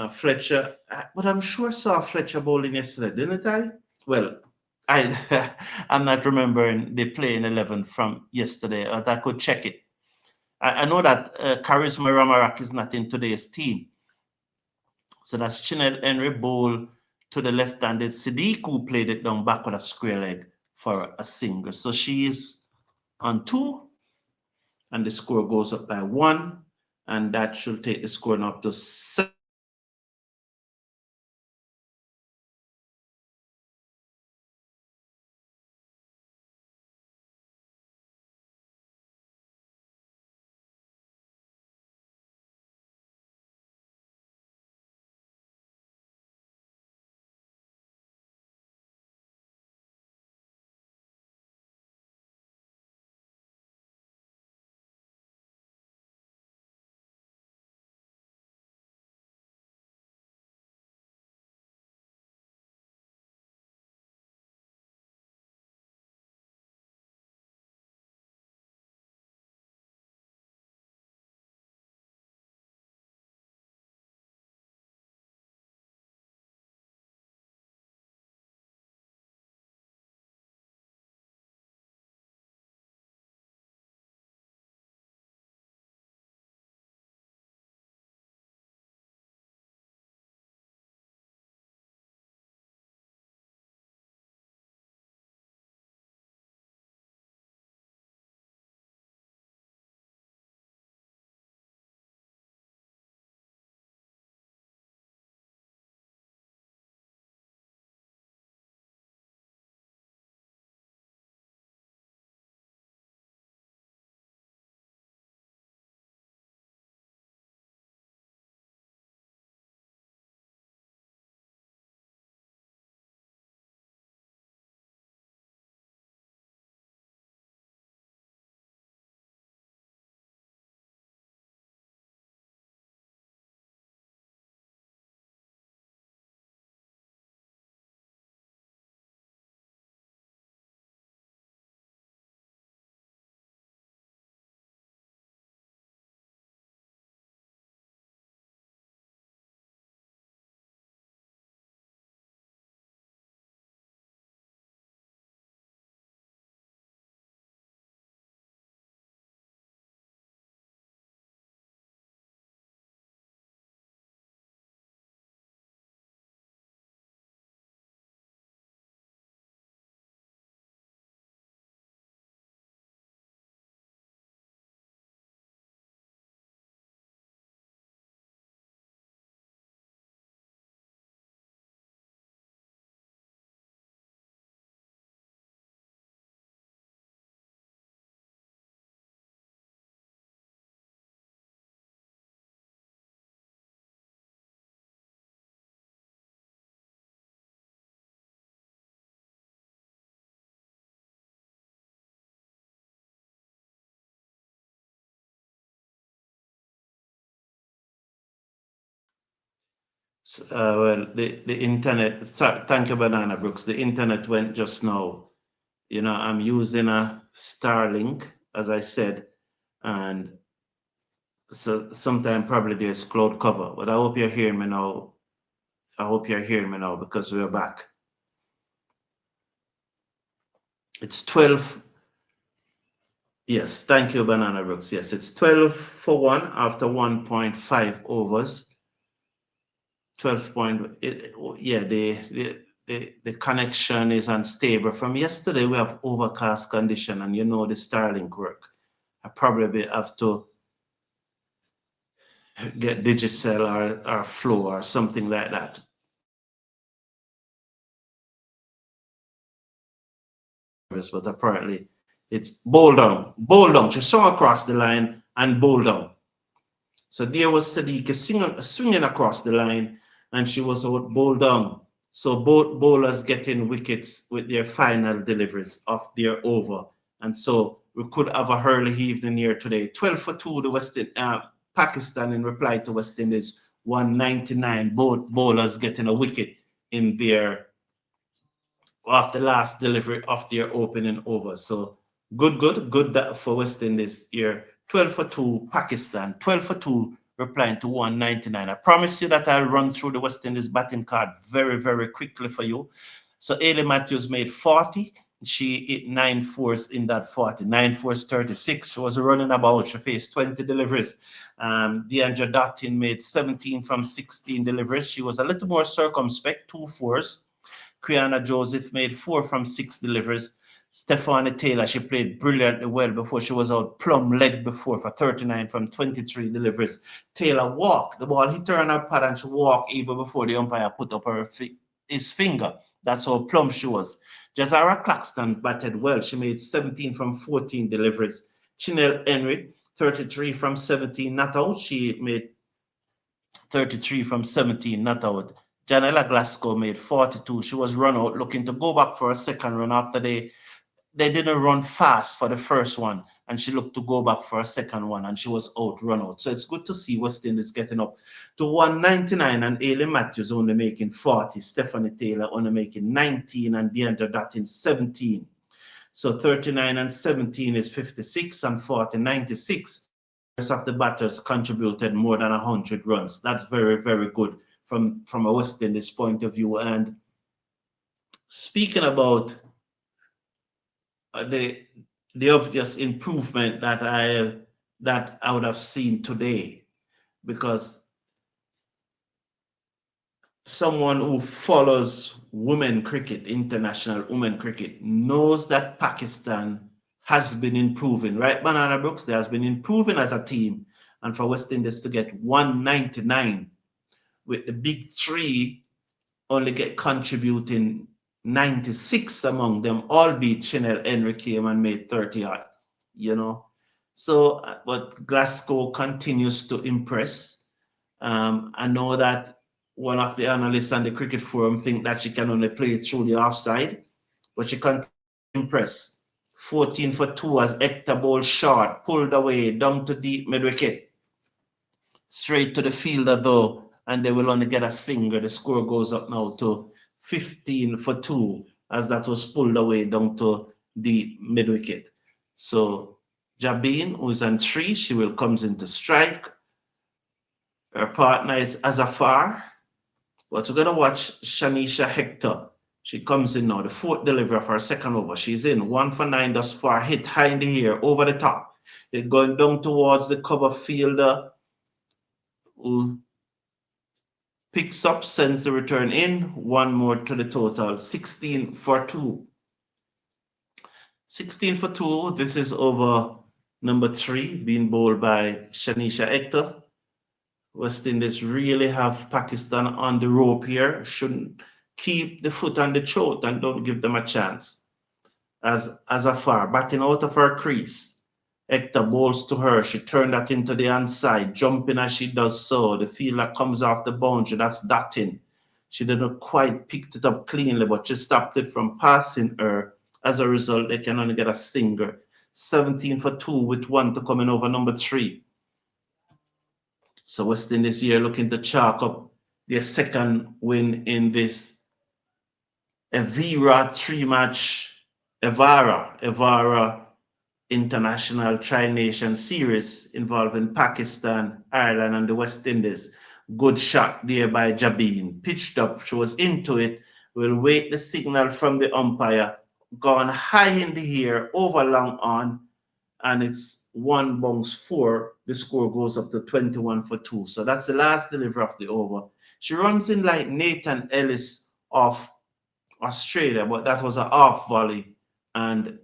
Fletcher, but I'm sure I saw Fletcher bowling yesterday, didn't I? Well, I'm not remembering the playing 11 from yesterday. I could check it. I know that Charisma Ramarak is not in today's team. So that's Chinel Henry bowl to the left-handed Siddiq, who played it down back with a square leg for a single. So she's on 2, and the score goes up by 1, and that should take the score up to 7. Well, the internet, thank you, Banana Brooks. The internet went just now. You know, I'm using a Starlink, as I said, and so sometime probably there's cloud cover, but I hope you're hearing me now. I hope you're hearing me now because we're back. It's 12. Yes, thank you, Banana Brooks. Yes, it's 12 for 1 after 1.5 overs. 12 point, yeah, the connection is unstable. From yesterday, we have overcast condition, and you know the Starlink work. I probably have to get Digicel or Flow or something like that. But apparently it's bowl down, bowl down. She swung across the line and bowl down. So there was Sadiqa swinging across the line, and she was out bowl down. So both bowlers getting wickets with their final deliveries of their over. And so we could have a early evening here today. 12 for 2, the Pakistan in reply to West Indies, 199. Both bowlers getting a wicket in their of the last delivery of their opening over. So good for West Indies here. 12 for 2, Pakistan. 12 for 2, replying to 199. I promise you that I'll run through the West Indies batting card very, very quickly for you. So Ailey Matthews made 40. She hit 9 fours in that 40. 9 fours, 36. She was running about. She faced 20 deliveries. Deandra Dottin made 17 from 16 deliveries. She was a little more circumspect, 2 fours. Quiana Joseph made 4 from 6 deliveries. Stephanie Taylor, she played brilliantly well before she was out plumb leg before for 39 from 23 deliveries. Taylor walked. The ball hit her on her pad and she walked even before the umpire put up his finger. That's how plumb she was. Jazara Claxton batted well. She made 17 from 14 deliveries. Chinelle Henry, 33 from 17 not out. She made 33 from 17 not out. Janella Glasgow made 42. She was run out looking to go back for a second run after they didn't run fast for the first one, and she looked to go back for a second one, and she was run out. So it's good to see West Indies getting up to 199 and Ailey Matthews only making 40, Stephanie Taylor only making 19, and Deandra Dottin 17. So 39 and 17 is 56, and 40, 96. The rest of the batters contributed more than 100 runs. That's very, very good from a West Indies point of view. And speaking about the obvious improvement that I would have seen today, because someone who follows women cricket, international women cricket, knows that Pakistan has been improving, right? Banana Brooks, they has been improving as a team, and for West Indies to get 199 with the big three only get contributing 96 among them, albeit Chinelle Henry came and made 30 odd, you know. So, but Glasgow continues to impress. I know that one of the analysts on the Cricket Forum think that she can only play through the offside, but she continues to impress. 14 for 2 as Hector bowled short, pulled away, down to deep mid-wicket. Straight to the fielder though, and they will only get a single. The score goes up now to 15 for 2 as that was pulled away down to the mid-wicket. So Jabin, who's on 3, she will comes into strike. Her partner is Azafar. But we're going to watch Shanisha Hector. She comes in now, the 4th delivery of her second over. She's in 1 for 9 thus far, hit high in the air, over the top. It's going down towards the cover fielder, who picks up, sends the return in. 1 more to the total, 16 for 2. 16 for 2. This is over number 3, being bowled by Shanisha Hector. West Indies really have Pakistan on the rope here. Shouldn't keep the foot on the throat and don't give them a chance. As Azafar batting out of her crease, Hector bowls to her. She turned that into the inside, jumping as she does so. The fielder comes off the boundary. That's Dottin. She didn't quite pick it up cleanly, but she stopped it from passing her. As a result, they can only get a single. 17 for 2 with 1 to come in over number 3. So West Indies here looking to chalk up their second win in this Evara three-match Evara International Tri-Nation Series involving Pakistan, Ireland, and the West Indies. Good shot there by Jabin. Pitched up, she was into it. We'll wait the signal from the umpire. Gone high in the air, over long on, and it's 1 bounce 4. The score goes up to 21 for 2. So that's the last delivery of the over. She runs in like Nathan Ellis of Australia, but that was a half volley, and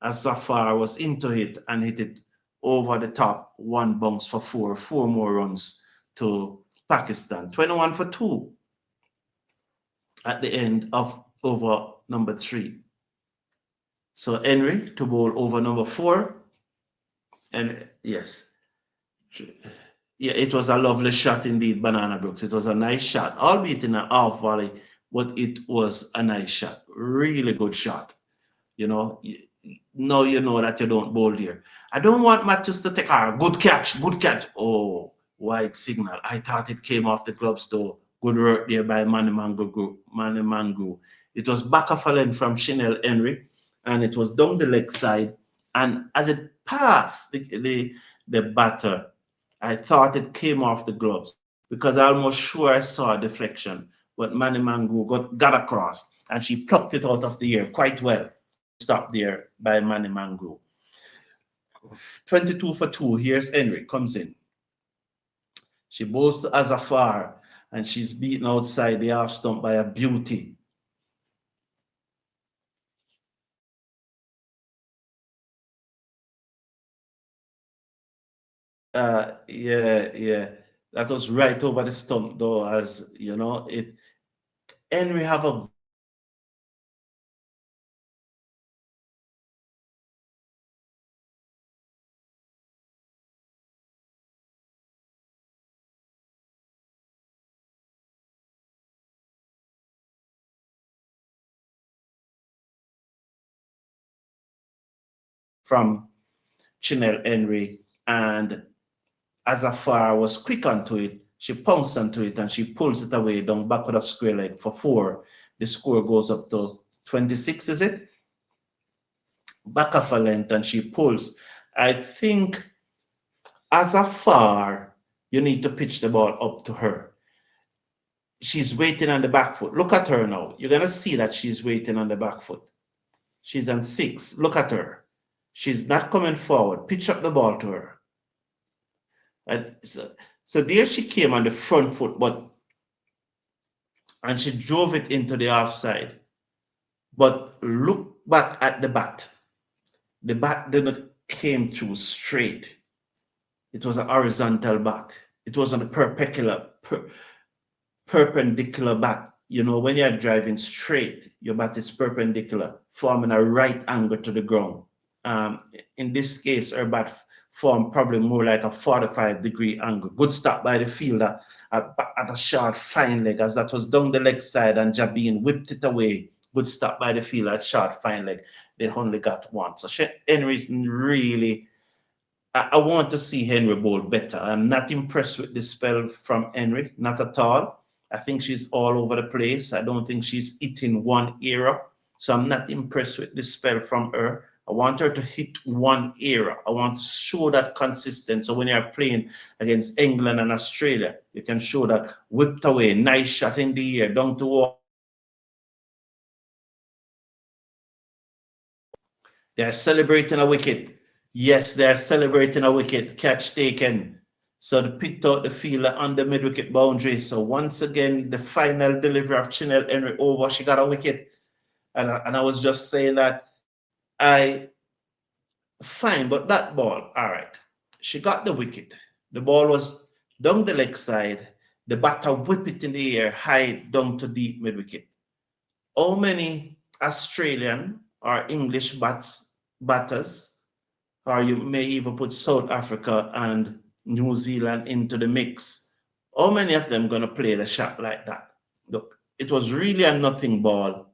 Zafar was into it and hit it over the top, 1 bounce for 4. 4 more runs to Pakistan. 21 for 2 at the end of over number 3. So Henry to bowl over number 4. And yes, yeah, it was a lovely shot indeed, Banana Brooks. It was a nice shot, albeit in a half volley, but it was a nice shot. Really good shot. You know, now you know that you don't bowl there. I don't want Matthews to take a good catch, good catch. Oh, wide signal. I thought it came off the gloves though. Good work there by Manny Mangu. It was back of a length from Chanel Henry, and it was down the leg side. And as it passed the batter, I thought it came off the gloves because I almost sure I saw a deflection. But Manny Mangu got across, and she plucked it out of the air quite well. Stop there by Manny Mangu. 22 for 2. Here's Henry, comes in. She bowls to Azafar, and she's beaten outside the half stump by a beauty. Yeah. That was right over the stump, though, as you know, Henry have a from Chanel Henry, and Azafar was quick onto it. She pounced onto it and she pulls it away down back with a square leg for 4. The score goes up to 26, is it? Back of a length, and she pulls. I think Azafar, you need to pitch the ball up to her. She's waiting on the back foot. Look at her now. You're going to see that she's waiting on the back foot. She's on 6. Look at her. She's not coming forward. Pitch up the ball to her. And so there she came on the front foot, and she drove it into the offside. But look back at the bat. The bat didn't came through straight. It was a horizontal bat. It was on a perpendicular bat. You know, when you're driving straight, your bat is perpendicular, forming a right angle to the ground. In this case, her bat formed probably more like a 45-degree angle. Good stop by the fielder at a short, fine leg, as that was down the leg side, and Jabin whipped it away. Good stop by the fielder at short, fine leg. They only got 1. So Henry's really, I want to see Henry bowl better. I'm not impressed with the spell from Henry, not at all. I think she's all over the place. I don't think she's hitting one area. So I'm not impressed with the spell from her. I want her to hit one area. I want to show that consistent. So when you're playing against England and Australia, you can show that whipped away, nice shot in the air, down to wall. They're celebrating a wicket. Yes, they're celebrating a wicket. Catch taken. So they picked out the fielder on the mid-wicket boundary. So once again, the final delivery of Chanel Henry over. She got a wicket. And I was just saying that fine, but that ball, all right. She got the wicket. The ball was down the leg side. The batter whipped it in the air, high down to deep mid-wicket. How many Australian or English batters, or you may even put South Africa and New Zealand into the mix, how many of them going to play the shot like that? Look, it was really a nothing ball.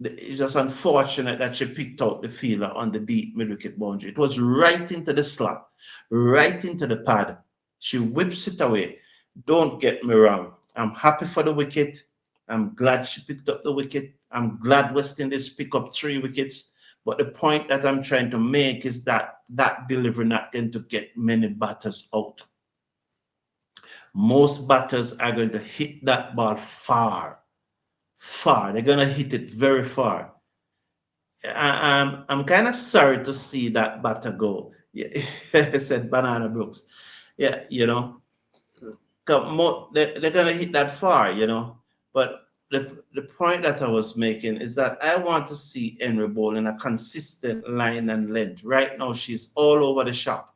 It's just unfortunate that she picked out the fielder on the deep mid-wicket boundary. It was right into the slot, right into the pad. She whips it away. Don't get me wrong. I'm happy for the wicket. I'm glad she picked up the wicket. I'm glad West Indies pick up 3 wickets. But the point that I'm trying to make is that that delivery not going to get many batters out. Most batters are going to hit that ball far, far. They're going to hit it very far. I'm kind of sorry to see that batter go. Yeah, said Banana Brooks. Yeah, they're going to hit that far, But the point that I was making is that I want to see Henry Bowl in a consistent line and length. Right now, she's all over the shop.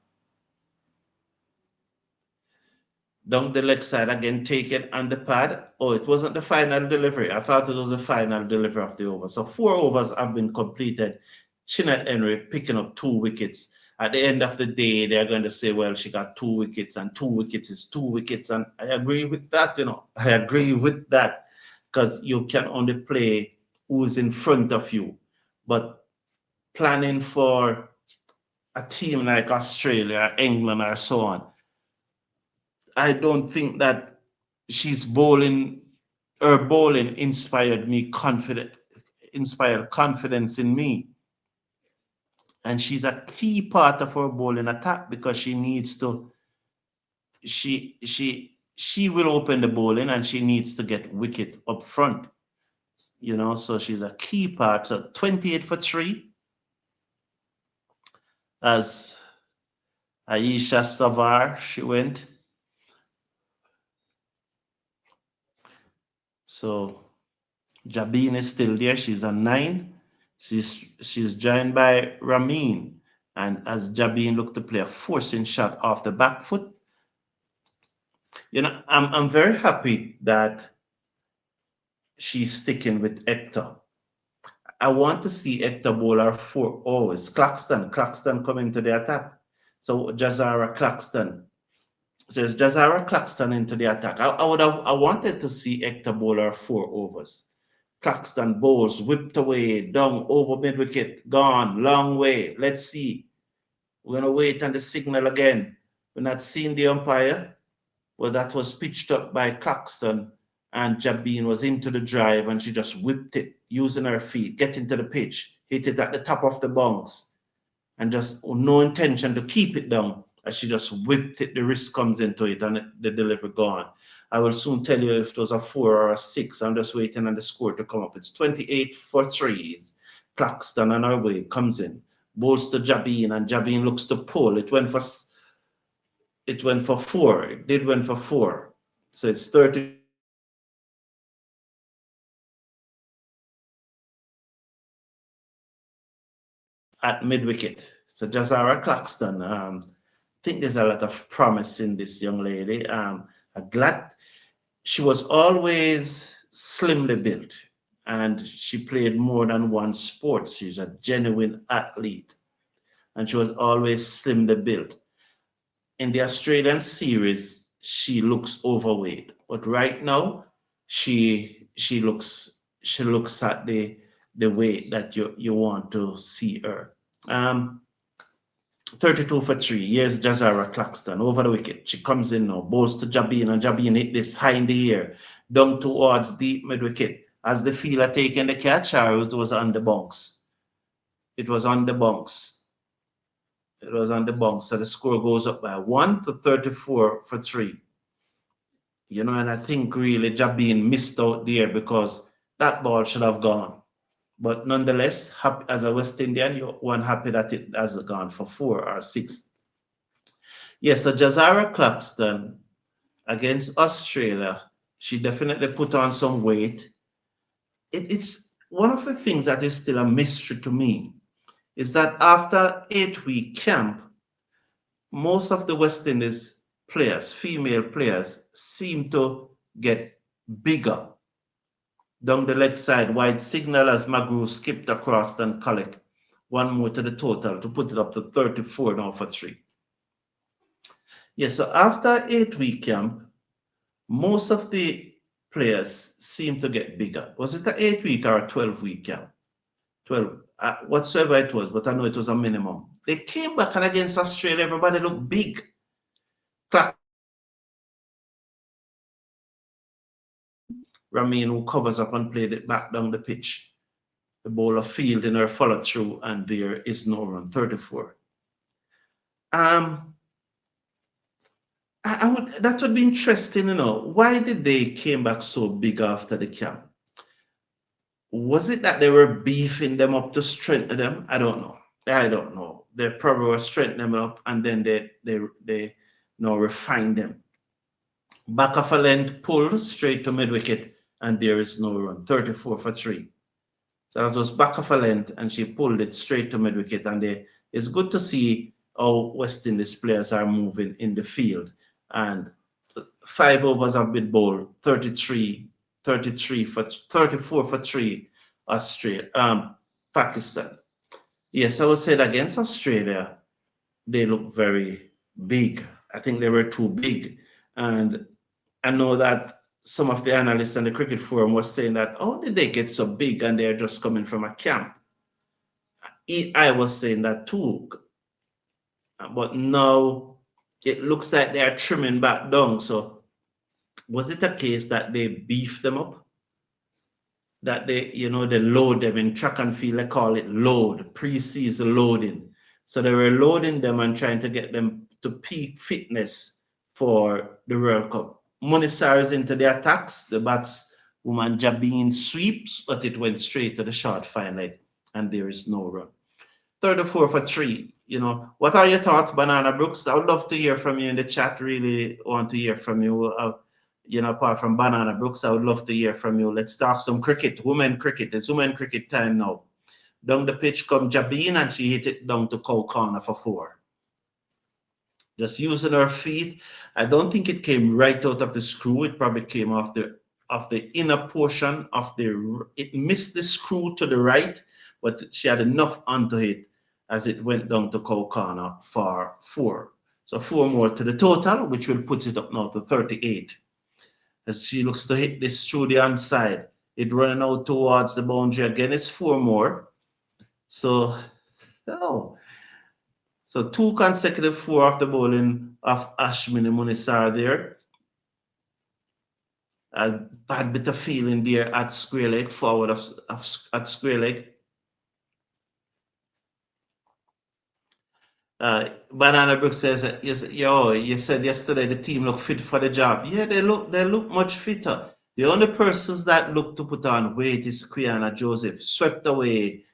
Down the leg side again, take it on the pad. Oh, it wasn't the final delivery. I thought it was the final delivery of the over. So 4 overs have been completed. Chinette Henry picking up 2 wickets. At the end of the day, they're going to say, well, she got 2 wickets, and 2 wickets is 2 wickets. And I agree with that, I agree with that, because you can only play who's in front of you. But planning for a team like Australia, England, or so on, I don't think that her bowling inspired confidence in me. And she's a key part of her bowling attack because she needs to, she will open the bowling and she needs to get wicket up front. So she's a key part. So 28 for 3 as Aisha Savar, she went. So Jabin is still there. She's a 9. She's joined by Ramin. And as Jabin looked to play a forcing shot off the back foot, I'm very happy that she's sticking with Hector. I want to see Hector bowl her 4 overs. Claxton coming to the attack. So Jazara Claxton. So it's Jazara Claxton into the attack. I wanted to see Hector bowl her 4 overs. Claxton bowls, whipped away, down, over mid-wicket, gone, long way. Let's see. We're going to wait on the signal again. We're not seeing the umpire. Well, that was pitched up by Claxton, and Jabin was into the drive, and she just whipped it using her feet, get into the pitch, hit it at the top of the bounce, and just no intention to keep it down. As she just whipped it, the wrist comes into it, and the delivery gone. I will soon tell you if it was a 4 or a 6. I'm just waiting on the score to come up. It's 28 for 3. Claxton on her way, comes in, bowls to Jabin, and Jabin looks to pull. It went for 4. It did went for 4. So it's 30 at mid-wicket. So Jazara Claxton, I think there's a lot of promise in this young lady. I'm glad she was always slimly built, and she played more than one sport. She's a genuine athlete, and she was always slimly built. In the Australian series, she looks overweight, but right now she looks at the weight that you want to see her. 32 for 3. Here's Jazara Claxton over the wicket. She comes in now, bowls to Jabin, and Jabin hit this high in the air, down towards deep mid-wicket. As the fielder taking the catch, or it was on the bounce. It was on the bounce. It was on the bounce. So the score goes up by 1 to 34 for 3. And I think really Jabin missed out there because that ball should have gone. But nonetheless, as a West Indian, you're happy that it has gone for 4 or 6. Yes, so Jazara Claxton against Australia, she definitely put on some weight. It's one of the things that is still a mystery to me is that after 8-week camp, most of the West Indies players, female players, seem to get bigger. Down the leg side, wide signal as Magru skipped across and collect 1 more to the total to put it up to 34 now for 3. Yes, so after 8-week camp, most of the players seem to get bigger. Was it an 8-week or a 12-week camp? 12, whatsoever it was, but I know it was a minimum. They came back, and against Australia, everybody looked big. Ramin, who covers up and played it back down the pitch. The bowler fielded her follow through, and there is no run. 34. That would be interesting, Why did they came back so big after the camp? Was it that they were beefing them up to strengthen them? I don't know. They probably were strengthening them up, and then they refine them. Back of a length, pull straight to mid wicket, and there is no run. 34 for 3. So that was back of a length, and she pulled it straight to mid wicket. And it's good to see how West Indies players are moving in the field. And 5 overs have been bowled, 34 for 3, Pakistan. Yes, I would say that against Australia, they look very big. I think they were too big. And I know that some of the analysts on the cricket forum was saying that, how did they get so big and they're just coming from a camp? I was saying that too. But now it looks like they are trimming back down. So was it a case that they beefed them up? That they load them in track and field, they call it load, pre-season loading. So they were loading them and trying to get them to peak fitness for the World Cup. Munisar is into the attacks. The batswoman Jabin sweeps, but it went straight to the short fine leg, and there is no run. 34 for 3. What are your thoughts, Banana Brooks? I would love to hear from you in the chat. Really want to hear from you. Apart from Banana Brooks, I would love to hear from you. Let's talk some cricket, women cricket. It's women cricket time now. Down the pitch come Jabin, and she hit it down to cow corner for 4. Just using her feet. I don't think it came right out of the screw. It probably came off the inner portion of it missed the screw to the right, but she had enough onto it as it went down to cow corner for 4. So 4 more to the total, which will put it up now to 38. As she looks to hit this through the onside, it running out towards the boundary again. It's 4 more. So 2 consecutive 4 of the bowling of Ashwini Munisar there. A bad bit of feeling there at square leg, forward at square leg. Banana Brook says, you said yesterday the team looked fit for the job. Yeah, they look much fitter. The only persons that look to put on weight is Quiana Joseph, swept away,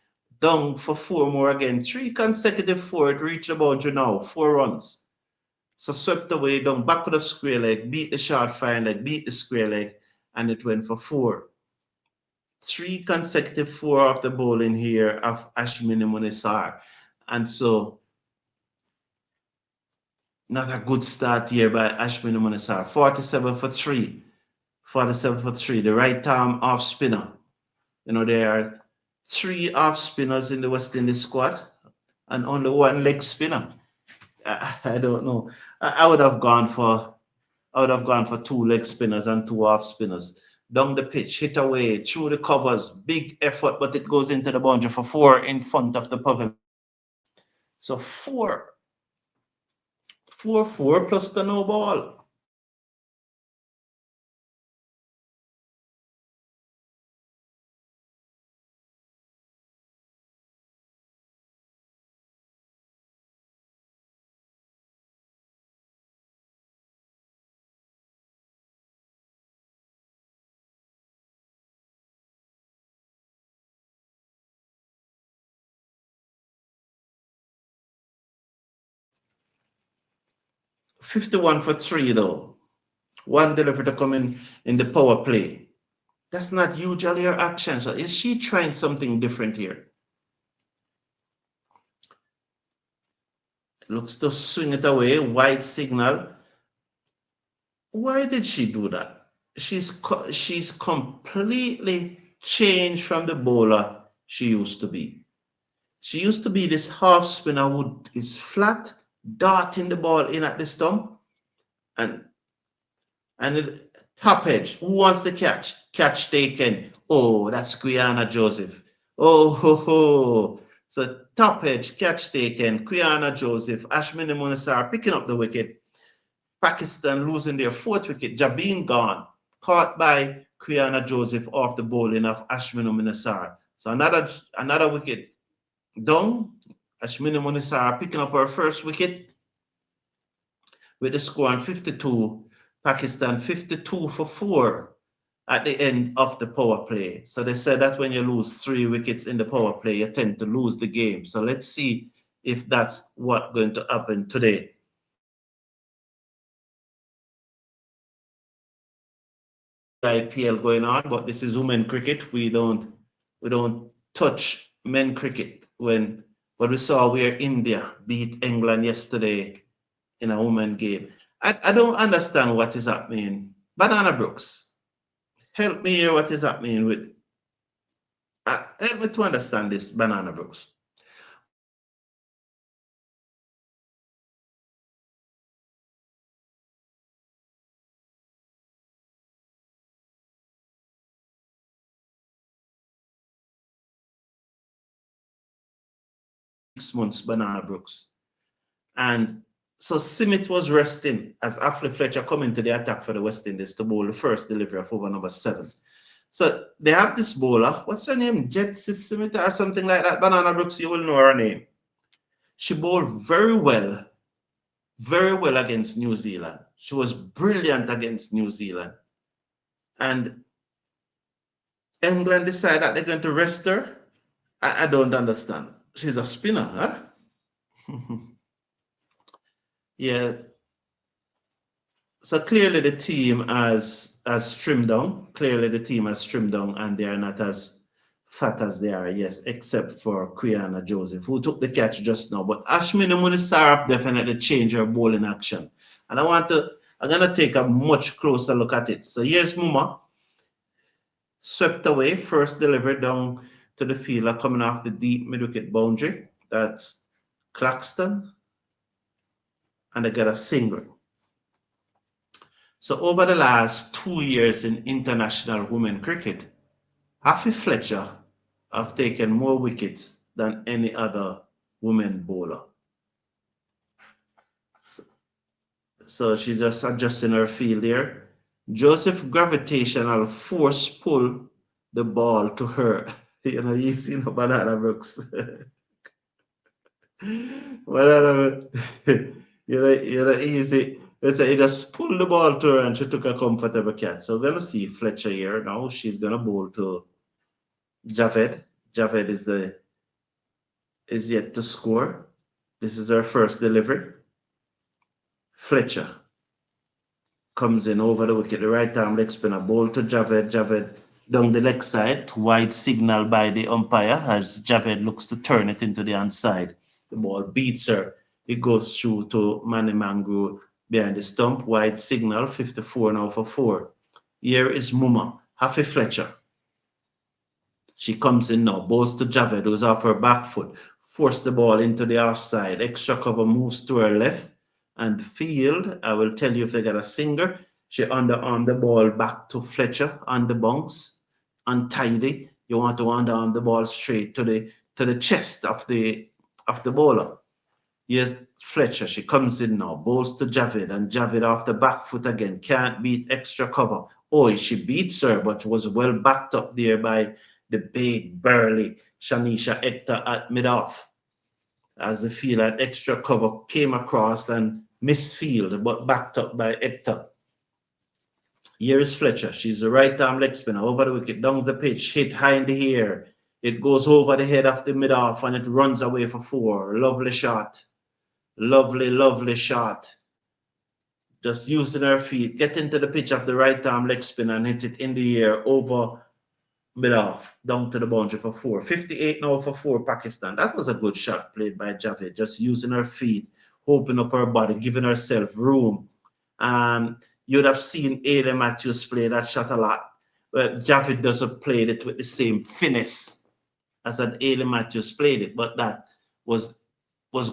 down for 4 more again. 3 consecutive 4, it reached the boundary now, 4 runs. So swept away, down back of the square leg, beat the short fine leg, beat the square leg, and it went for 4. 3 consecutive 4 of the bowling here of Ashwini Munisar. And so not a good start here by Ashwini Munisar. 47 for 3. 47 for 3. The right arm off spinner. There are 3 off spinners in the West Indies squad and only 1 leg spinner. I don't know. I would have gone for 2 leg spinners and 2 off spinners. Down the pitch, hit away, through the covers, big effort, but it goes into the boundary for 4 in front of the pavilion. So 4 plus the no ball. $51 for 3 though. 1 delivery to come in the power play. That's not usually her action. So is she trying something different here? Looks to swing it away. Wide signal. Why did she do that? She's completely changed from the bowler she used to be. She used to be this half spinner who is flat, darting the ball in at the stump, and top edge. Who wants the catch? Catch taken. Oh, that's Quiana Joseph. Oh ho ho. So top edge, catch taken. Quiana Joseph, Ashwini Munisar picking up the wicket. Pakistan losing their 4th wicket. Jabin gone. Caught by Quiana Joseph off the bowling of Ashminu Minasar. So another wicket down. Ashminu Minasar picking up her first wicket with the score on 52. Pakistan 52 for 4 at the end of the power play. So they said that when you lose 3 wickets in the power play, you tend to lose the game. So let's see if that's what's going to happen today. IPL going on, but this is women cricket. We don't touch men cricket. What we saw where India beat England yesterday in a women game. I don't understand what is happening. Banana Brooks, help me here. What is happening with? Help me to understand this, Banana Brooks. Months, Banana Brooks. And so Simit was resting as Ashley Fletcher coming to the attack for the West Indies to bowl the first delivery of over number 7. So they have this bowler, what's her name? Jetsi Simit or something like that. Banana Brooks, you will know her name. She bowled very well against New Zealand. She was brilliant against New Zealand. And England decided that they're going to rest her. I don't understand. She's a spinner, huh? Yeah. So clearly the team has trimmed down. Clearly the team has trimmed down and they are not as fat as they are, yes, except for Quiana Joseph, who took the catch just now. But Ashmini Munisaraf definitely changed her bowling action. And I'm gonna take a much closer look at it. So here's Muma. Swept away, first delivery down to the fielder coming off the deep mid-wicket boundary. That's Claxton. And they got a single. So over the last 2 years in international women cricket, Afi Fletcher have taken more wickets than any other women bowler. So she's just adjusting her field here. Joseph gravitational force pull the ball to her. You know, you see no Banana Brooks. Banana, you know, easy. Let's say he just pulled the ball to her and she took a comfortable catch. So we're gonna see Fletcher here now. She's gonna bowl to Javed. Javed is yet to score. This is her first delivery. Fletcher comes in over the wicket, the right arm leg spinner, bowl to Javed. Javed down the leg side, wide signal by the umpire as Javed looks to turn it into the onside. The ball beats her. It goes through to Manny Mangrove behind the stump. Wide signal, 54 now for 4. Here is Muma, Afi Fletcher. She comes in now, bowls to Javed, who's off her back foot. Force the ball into the offside. Extra cover moves to her left. And field, I will tell you if they got a singer. She underarmed the ball back to Fletcher on the bounce, untidy. You want to underarm the ball straight to the chest of the bowler. Here's Fletcher. She comes in now, bowls to Javed, and Javed off the back foot again. Can't beat extra cover. Oh, she beats her, but was well backed up there by the big burly Shanisha Hector at mid-off. As the field at extra cover came across and missed field, but backed up by Hector. Here is Fletcher. She's the right arm leg spinner over the wicket, down the pitch, hit high in the air. It goes over the head of the mid-off and it runs away for 4. Lovely shot. Lovely, lovely shot. Just using her feet, get into the pitch of the right arm leg spinner and hit it in the air over mid-off, down to the boundary for 4. 58 now for 4 Pakistan. That was a good shot played by Javed, just using her feet, opening up her body, giving herself room. You'd have seen Ailey Matthews play that shot a lot. But Javed doesn't play it with the same finesse as an Ailey Matthews played it, but that was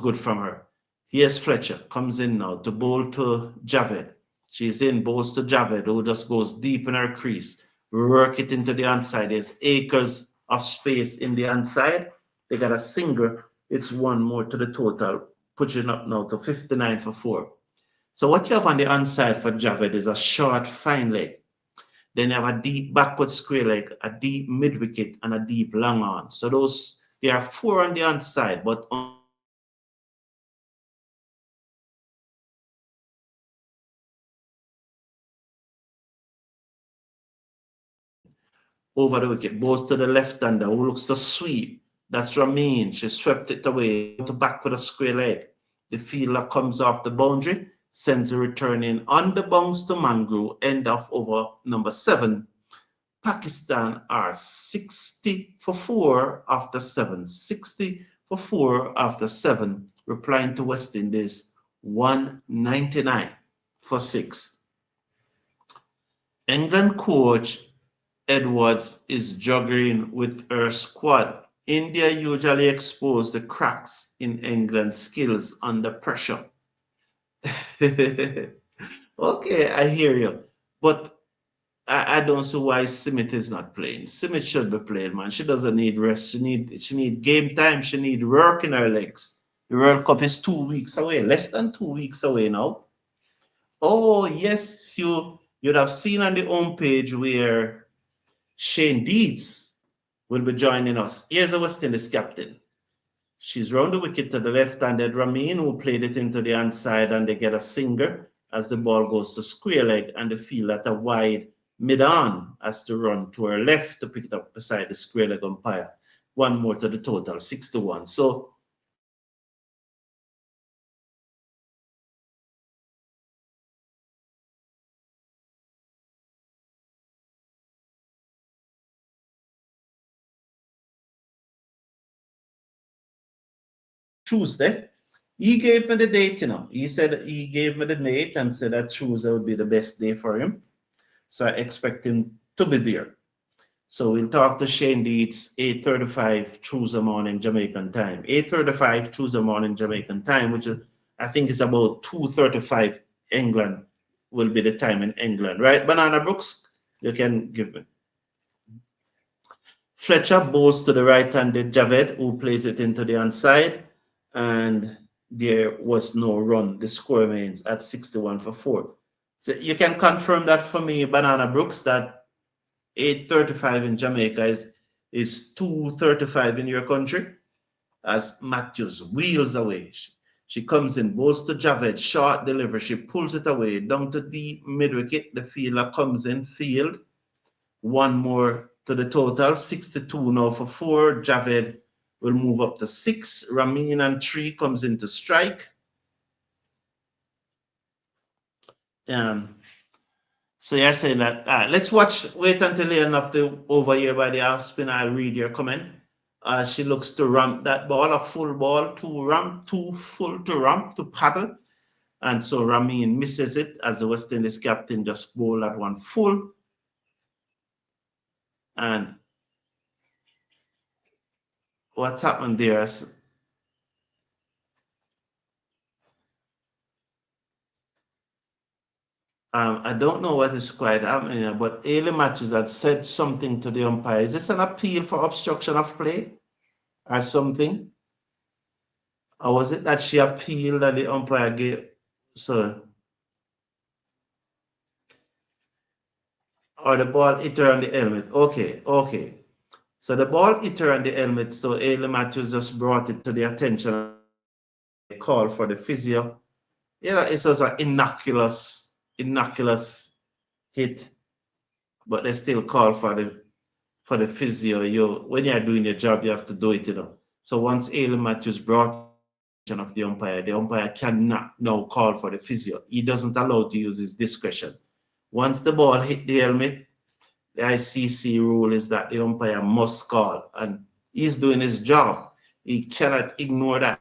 good from her. Here's Fletcher, comes in now to bowl to Javed. She's in, bowls to Javed, who just goes deep in her crease. Work it into the onside. There's acres of space in the onside. They got a single. It's 1 more to the total, pushing up now to 59 for 4. So what you have on the onside for Javed is a short, fine leg. Then you have a deep backward square leg, a deep mid wicket, and a deep long on. So those, there are 4 on the outside, but over the wicket, goes to the left-hander who looks to sweep. That's Ramin. She swept it away to back with a square leg. The fielder comes off the boundary, sends a return in on the bounce to Mangrove, end of over number 7. Pakistan are 60 for 4 after 7. 60 for 4 after 7. Replying to West Indies, 199 for 6. England coach Edwards is juggling with her squad. India usually expose the cracks in England's skills under pressure. Okay, I hear you. But I don't see why Smith is not playing. Smith should be playing, man. She doesn't need rest. She need game time. She need work in her legs. The World Cup is 2 weeks away, less than 2 weeks away now. Oh, yes, you'd have seen on the homepage where Shane Deeds will be joining us. Here's the West Indies captain. She's round the wicket to the left-handed Ramin, who played it into the inside, and they get a singer as the ball goes to square leg, and they feel that a wide mid-on has to run to her left to pick it up beside the square leg umpire. 1 more to the total, 6-1. So Tuesday, he gave me the date, He said he gave me the date and said that Tuesday would be the best day for him. So I expect him to be there. So we'll talk to Shane Deeds, 8:35 Tuesday morning Jamaican time. 8:35 Tuesday morning Jamaican time, which is, I think is about 2:35 England will be the time in England, right? Banana Brooks, you can give me. Fletcher bowls to the right-handed Javed, who plays it into the inside, and there was no run. The score remains at 61 for 4. So you can confirm that for me, Banana Brooks, that 8:35 in Jamaica is 2:35 in your country, as Matthews wheels away. She comes in, bowls to Javed, short delivery. She pulls it away down to the mid wicket. The fielder comes in, field. 1 more to the total, 62 now for 4. Javed will move up to 6. Ramin and 3 comes into strike. So you're saying that, let's wait until the end of the over here by the off spin. I'll read your comment. She looks to ramp that ball, a full ball, 2 ramp, 2 full to ramp, to paddle. And so Ramin misses it as the West Indies captain just bowled that one full. And what's happened there is I don't know what is quite happening, but Ailey Matthews had said something to the umpire. Is this an appeal for obstruction of play or something? Or was it that she appealed that the umpire gave? So, or the ball hit her on the helmet. Okay. So the ball hit her on the helmet. So Ailey Matthews just brought it to the attention. Call for the physio. It's just an innocuous hit, but they still call for the physio. When you're doing your job, you have to do it, So once Ailey Matthews brought attention of the umpire cannot now call for the physio. He doesn't allow to use his discretion. Once the ball hit the helmet, the ICC rule is that the umpire must call, and he's doing his job. He cannot ignore that.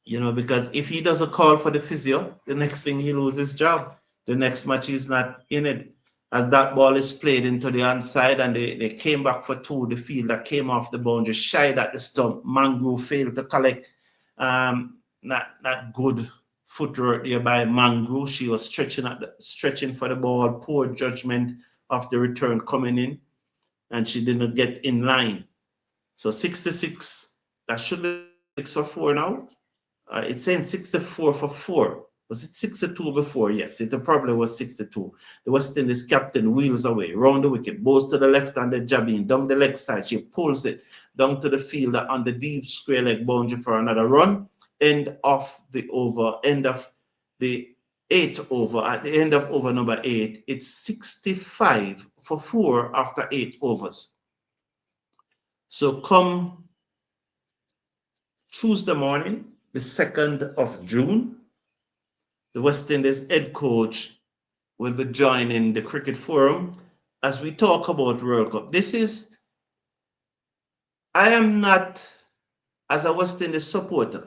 Because if he doesn't call for the physio, the next thing he loses his job. The next match he's not in it. As that ball is played into the onside and they came back for 2, the fielder came off the boundary, shied at the stump. Mangrove failed to collect. Not good footwork there by Mangrove. She was stretching for the ball. Poor judgment of the return coming in, and she didn't get in line. So 66. That should be 6 for 4 now. It's saying 64 for 4, Was it 62 before? Yes, it probably was 62. The West Indies captain wheels away, round the wicket, bowls to the left and the jabbing, down the leg side. She pulls it down to the fielder on the deep square leg boundary for another run. End of the over, end of the 8th over. At the end of over number 8, it's 65 for 4 after 8 overs. So come Tuesday morning, the 2nd of June, the West Indies head coach will be joining the cricket forum as we talk about World Cup. I am not, as a West Indies supporter,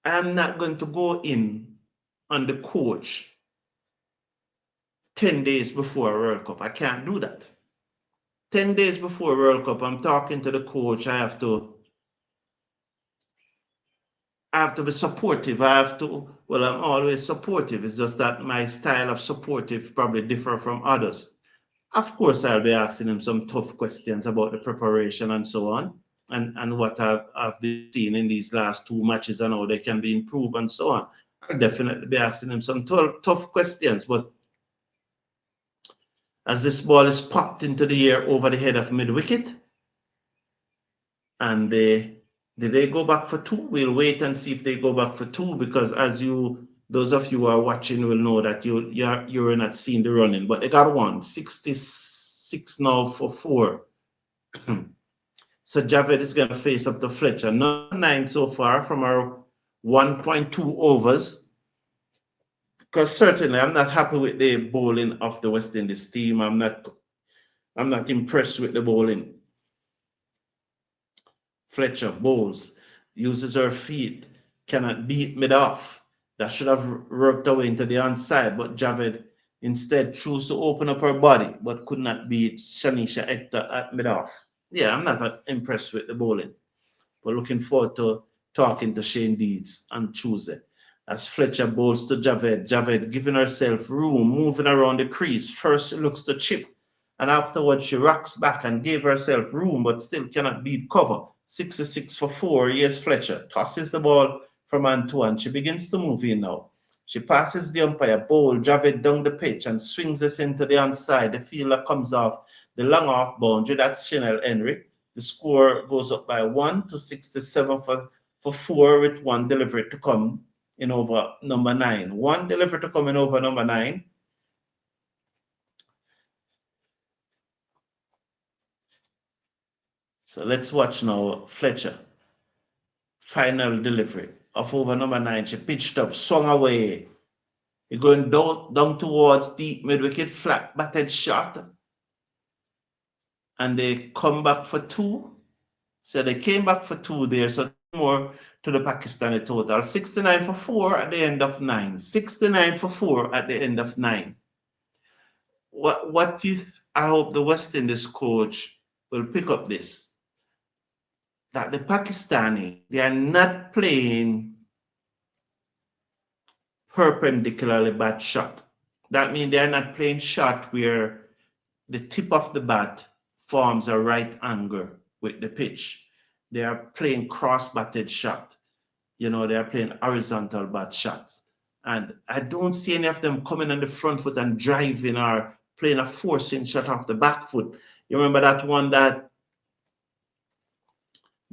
I am not going to go in on the coach 10 days before World Cup. I can't do that. 10 days before World Cup, I'm talking to the coach. I have to be supportive. Well, I'm always supportive. It's just that my style of supportive probably differ from others. Of course, I'll be asking him some tough questions about the preparation and so on, and what I've been seeing in these last 2 matches and how they can be improved and so on. I'll definitely be asking him some tough questions, but as this ball is popped into the air over the head of mid-wicket, and did they go back for 2? We'll wait and see if they go back for 2, because those of you who are watching will know that you're not seeing the running, but they got 1, 66 now for 4. So Javed is going to face up to Fletcher. Number 9 so far from our 1.2 overs. Because certainly I'm not happy with the bowling of the West Indies team. I'm not impressed with the bowling. Fletcher bowls, uses her feet, cannot beat mid-off. That should have worked away into the onside, but Javed instead chose to open up her body, but could not beat Shanisha Ekta at mid-off. Yeah, I'm not impressed with the bowling. But looking forward to talking to Shane Deeds on Tuesday. As Fletcher bowls to Javed, Javed giving herself room, moving around the crease. First she looks to chip, and afterwards she rocks back and gave herself room, but still cannot beat cover. 66 for 4. Yes, Fletcher tosses the ball from Antoine. She begins to move in now. She passes the umpire, bowl Javed down the pitch and swings this into the onside. The fielder comes off the long off boundary. That's Chanel Henry. The score goes up by 1 to 67 for 4, with 1 delivery to come in over number 9. 1 delivery to come in over number 9. So let's watch now Fletcher. Final delivery of over number 9. She pitched up, swung away. You're going down towards deep mid-wicket, flat batted shot. And they come back for 2. So they came back for 2 there. So more to the Pakistani total. 69 for 4 at the end of 9. 69 for 4 at the end of 9. I hope the West Indies coach will pick up this. That the Pakistani, they are not playing perpendicularly bat shot. That means they are not playing shot where the tip of the bat forms a right angle with the pitch. They are playing cross-batted shot. They are playing horizontal bat shots. And I don't see any of them coming on the front foot and driving or playing a forcing shot off the back foot. You remember that one that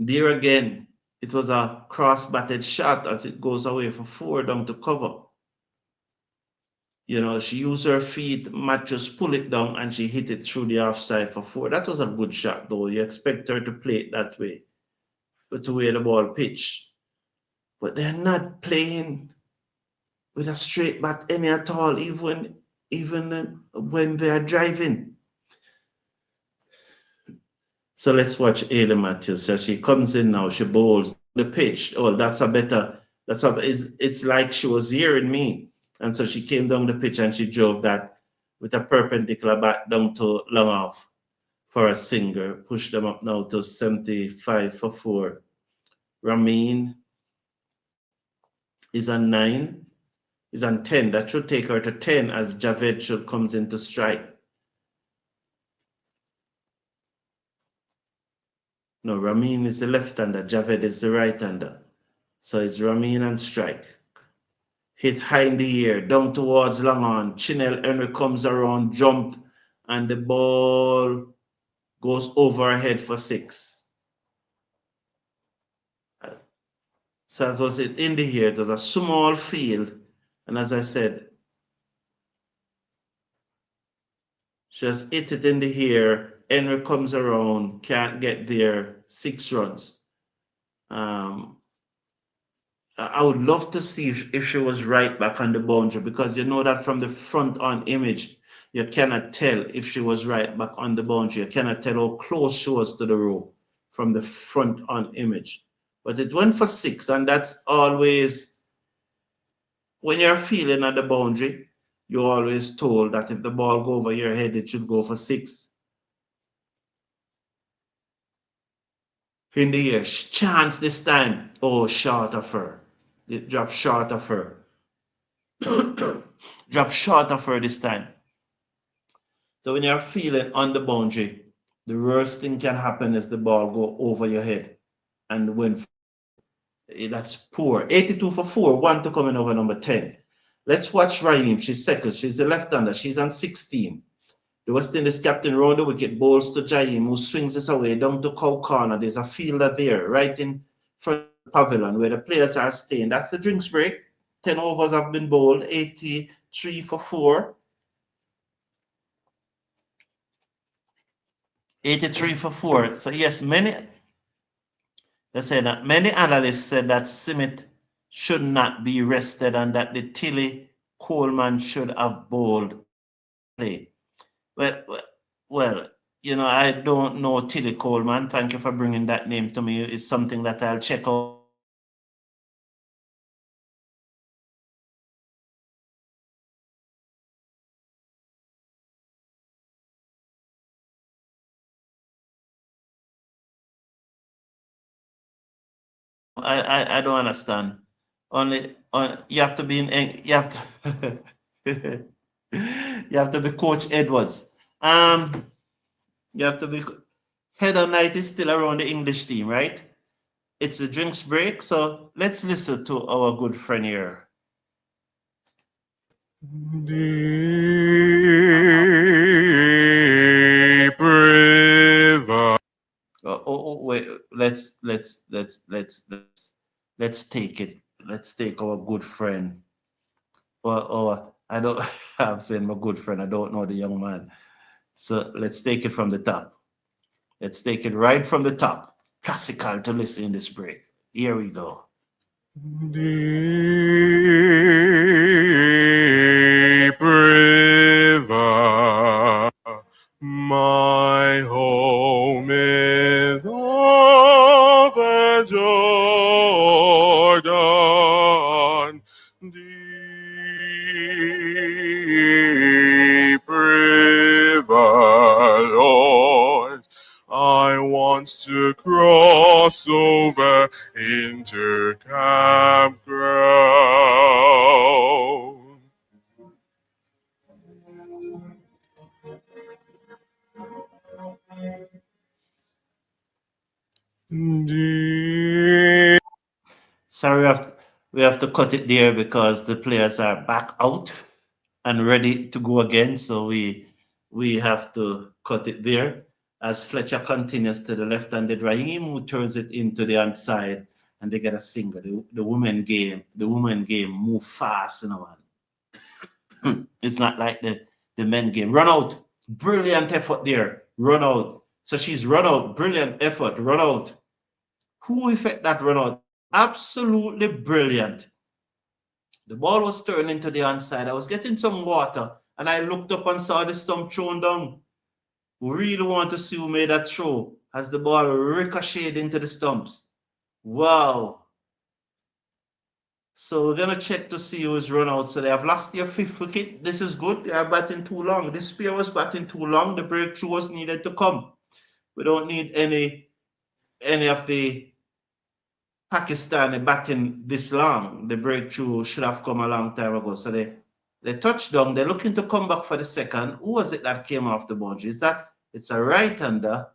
there again, it was a cross-batted shot as it goes away for 4 down to cover. She used her feet, Matt just pull it down and she hit it through the offside for 4. That was a good shot though. You expect her to play it that way, but the way the ball pitched. But they're not playing with a straight bat any at all, even when they're driving. So let's watch Ayla Matthews. So she comes in now, she bowls the pitch. Oh, it's like she was hearing me. And so she came down the pitch and she drove that with a perpendicular bat down to long off for a single. Push them up now to 75 for 4. Ramin is on 9, is on 10. That should take her to 10 as Javed should comes into strike. No, Ramin is the left-hander, Javed is the right-hander. So it's Ramin and strike. hit high in the air, down towards long on. Chinel Henry comes around, jumped, and the ball goes overhead for 6. So that was it in the air. It was a small field. And as I said, just hit it in the air. Henry comes around, can't get there. 6 runs. I would love to see if she was right back on the boundary, because you know that from the front on image, you cannot tell if she was right back on the boundary. You cannot tell how close she was to the row from the front on image. But it went for 6, and that's always, when you're feeling at the boundary, you're always told that if the ball go over your head, it should go for 6. In the air, chance this time. Oh, short of her. It dropped short of her. Dropped short of her this time. So when you're feeling on the boundary, the worst thing can happen is the ball go over your head and win. That's poor. 82 for 4, 1 to coming over number 10. Let's watch Raheem. She's second. She's a left-hander. She's on 16. The West Indies captain round the wicket, bowls to Jaim, who swings this away down to Cow Corner. There's a fielder there, right in front of the pavilion where the players are staying. That's the drinks break. 10 overs have been bowled, 83 for 4. 83 for 4. So yes, many analysts said that Smith should not be rested and that the Tilly Coleman should have bowled play. Well, you know, I don't know Tilly Coleman. Thank you for bringing that name to me. It's something that I'll check out. I don't understand. You have to be in you have to you have to be Coach Edwards. You have to be Heather Knight is still around the English team, right? It's a drinks break, so let's listen to our good friend here. Deep river. Wait. Let's take it. Let's take our good friend. I don't. I'm saying my good friend. I don't know the young man. So let's take it from the top. Let's take it right from the top. Classical to listen in this break. Here we go. Deep river, my home is over Jordan. Deep river, Lord, I want to cross over into campground. Sorry, we have to cut it there because the players are back out and ready to go again. So we have to cut it there as Fletcher continues to the left-handed Raheem, who turns it into the outside, and they get a single. The women game move fast, you know. It's not like the men game. Run out. Brilliant effort there. Run out. So she's run out. Brilliant effort. Run out. Who effect that run out? Absolutely brilliant. The ball was turned into the onside. I was getting some water and I looked up and saw the stump thrown down. We really want to see who made that throw as the ball ricocheted into the stumps. Wow. So we're going to check to see who's run out. So they have lost their 5th wicket. This is good. They are batting too long. This pair was batting too long. The breakthrough was needed to come. We don't need any of the Pakistani batting this long. The breakthrough should have come a long time ago. So they touchdown. They're looking to come back for the second. Who was it that came off the boundary? It's a right-hander.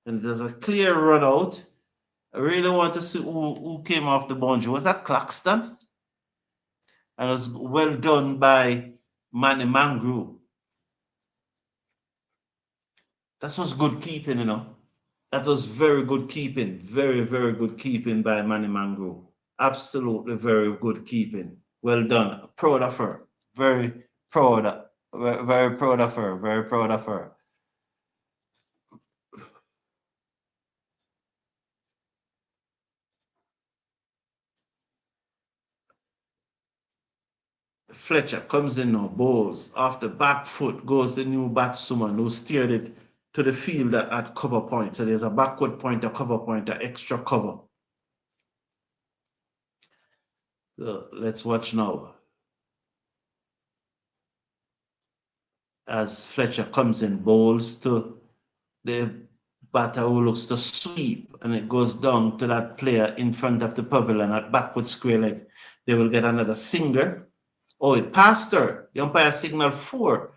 And there's a clear run out. I really want to see who came off the boundary. Was that Claxton? And it was well done by Manny Mangru. That was good keeping, you know. That was very good keeping. Very, very good keeping by Manny Mangru. Absolutely very good keeping. Well done. Proud of her. Very proud. Very proud of her. Very proud of her. Fletcher comes in now, bowls. Off the back foot goes the new batsman who steered it to the field at cover point. So there's a backward pointer, cover pointer, extra cover. So let's watch now. As Fletcher comes in, bowls to the batter who looks to sweep, and it goes down to that player in front of the pavilion at backward square leg. They will get another singer. Oh, it passed her. The umpire signaled 4.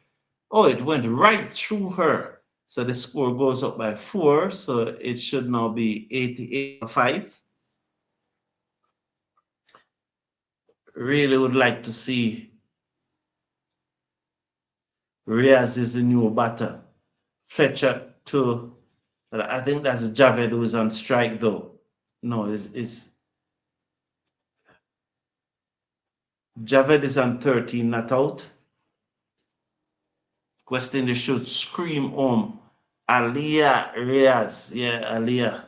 Oh, it went right through her. So the score goes up by 4. So it should now be 88-5. Really would like to see Riaz is the new batter. Fletcher to, I think that's Javed who's on strike though. No, it's Javed is on 13, not out. West Indies should scream home. Aliyah Riaz. Yeah, Aliyah.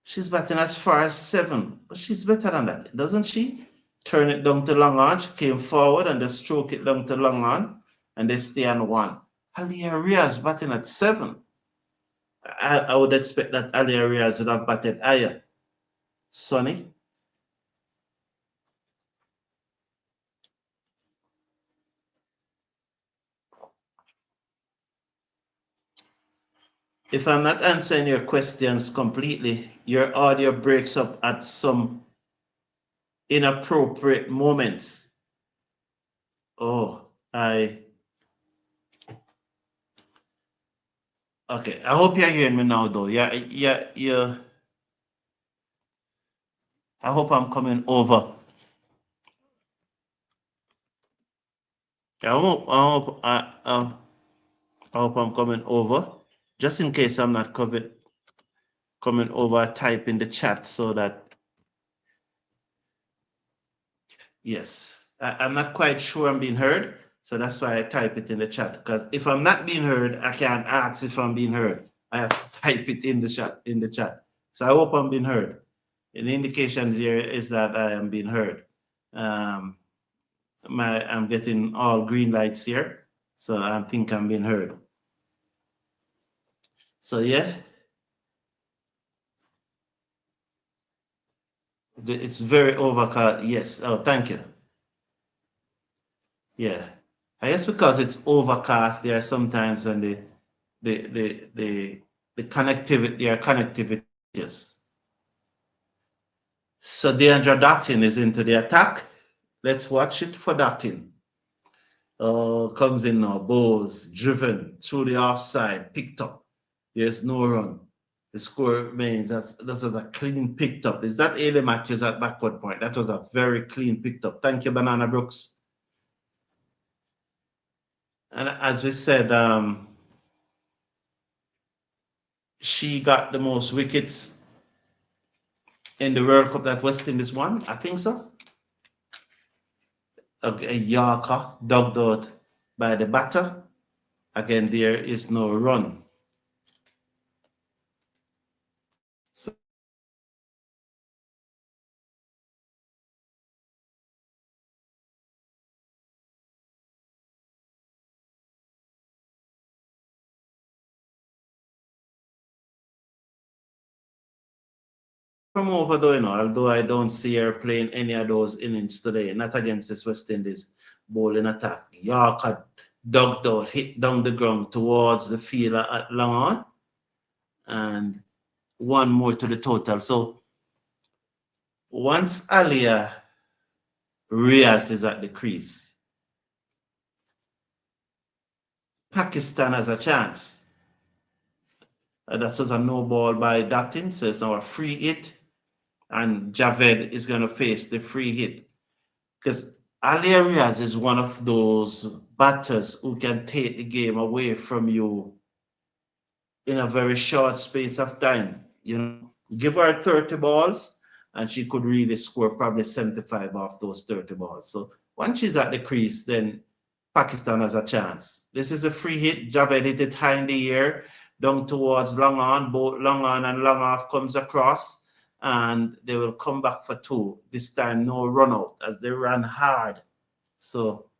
She's batting as far as 7, but she's better than that, doesn't she? Turn it down to long on. She came forward and just stroke it down to long on, and they stay on 1. Aliyah Riaz batting at 7. I would expect that Aliyah Riaz would have batted higher. Sonny? If I'm not answering your questions completely, your audio breaks up at some inappropriate moments. Oh, okay. I hope you're hearing me now, though. Yeah. I hope I'm coming over. I hope I'm coming over. Just in case I'm not coming over, type in the chat so that. Yes, I'm not quite sure I'm being heard, so that's why I type it in the chat. Because if I'm not being heard, I can't ask if I'm being heard. I have to type it in the chat. So I hope I'm being heard. And the indications here is that I am being heard. I'm getting all green lights here, so I think I'm being heard. So yeah, it's very overcast. Yes. Oh, thank you. Yeah, I guess because it's overcast, there are sometimes when the connectivity, there are connectivities. So Deandra Dottin is into the attack. Let's watch it for Dottin. Comes in now, bowls, driven through the offside, picked up. There's no run. The score remains. That's a clean picked up. Is that Ailey Matthews at backward point? That was a very clean picked up. Thank you, Banana Brooks. And as we said, she got the most wickets in the World Cup that West Indies won. I think so. A Yorker dug out by the batter. Again, there is no run. So from over though, although I don't see her playing any of those innings today, not against this West Indies bowling attack. Yorker dug out, hit down the ground towards the fielder at long on, and 1 more to the total. So once Aliyah Riaz is at the crease, Pakistan has a chance. That was a no ball by Datin, so it's now a free hit. And Javed is going to face the free hit. Because Ali Arias is one of those batters who can take the game away from you in a very short space of time. You know, give her 30 balls and she could really score probably 75 off those 30 balls. So once she's at the crease, then Pakistan has a chance. This is a free hit. Javed hit it high in the air, down towards long on. Both long on and long off comes across, and they will come back for two. This time, no run out as they ran hard. So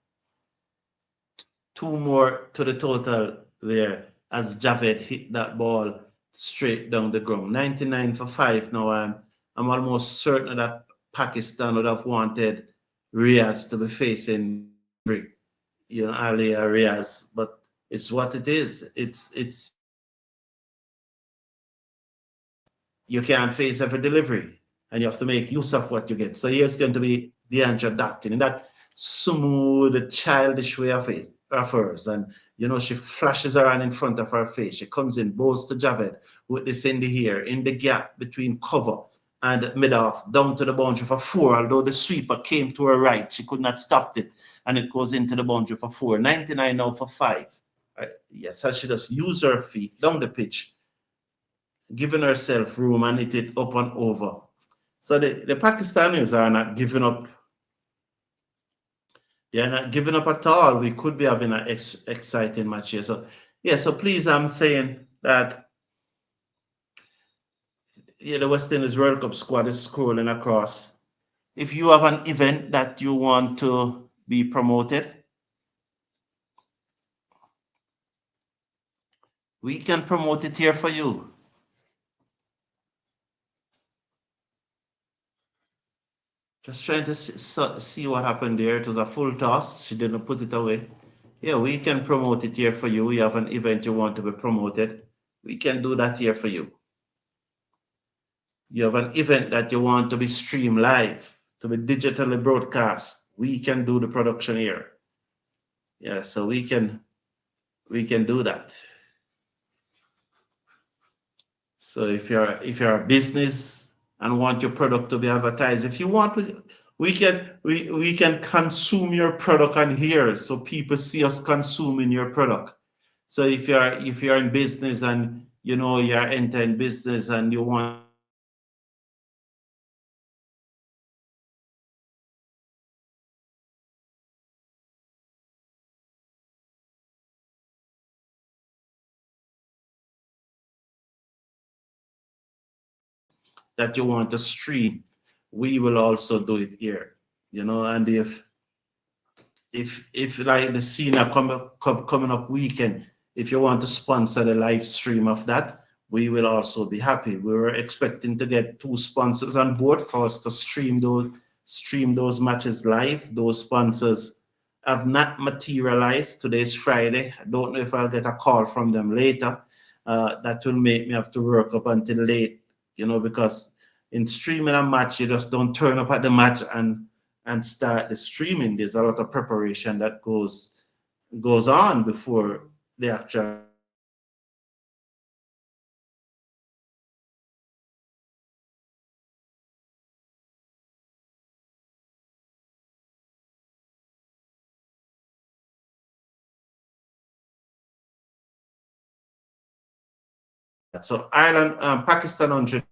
two more to the total there as Javed hit that ball straight down the ground. 99 for 5 now. I'm almost certain that Pakistan would have wanted Riaz to be facing, you know, Ali Riaz, but it's what it is. It's you can't face every delivery, and you have to make use of what you get. So here's going to be Deandra Dactin in that smooth, childish way of it of hers. And you know, she flashes around in front of her face. She comes in, bows to Javed with this in the air, in the gap between cover and mid-off, down to the boundary for 4. Although the sweeper came to her right, she could not stop it, and it goes into the boundary for 4. 99 now for 5. Yes, as she just use her feet down the pitch, giving herself room and hit it up and over. So the Pakistanis are not giving up. They're not giving up at all. We could be having an exciting match here. So, yeah, so please, I'm saying that the West Indies World Cup squad is scrolling across. If you have an event that you want to be promoted, we can promote it here for you. Just trying to see what happened there. It was a full toss. She didn't put it away. Yeah, we can promote it here for you. You have an event you want to be promoted. We can do that here for you. You have an event that you want to be streamed live, to be digitally broadcast. We can do the production here. Yeah, so we can do that. So if you're a business and want your product to be advertised, if you want, we can consume your product on here, so people see us consuming your product. So if you're in business and you know you're entering business and you want that you want to stream, we will also do it here. You know, and if like the Cena coming up weekend, if you want to sponsor the live stream of that, we will also be happy. We were expecting to get 2 sponsors on board for us to stream those matches live. Those sponsors have not materialized. Today's Friday. I don't know if I'll get a call from them later. That will make me have to work up until late, you know, because in streaming a match, you just don't turn up at the match and start the streaming. There's a lot of preparation that goes on before the actual. So Ireland, Pakistan 100.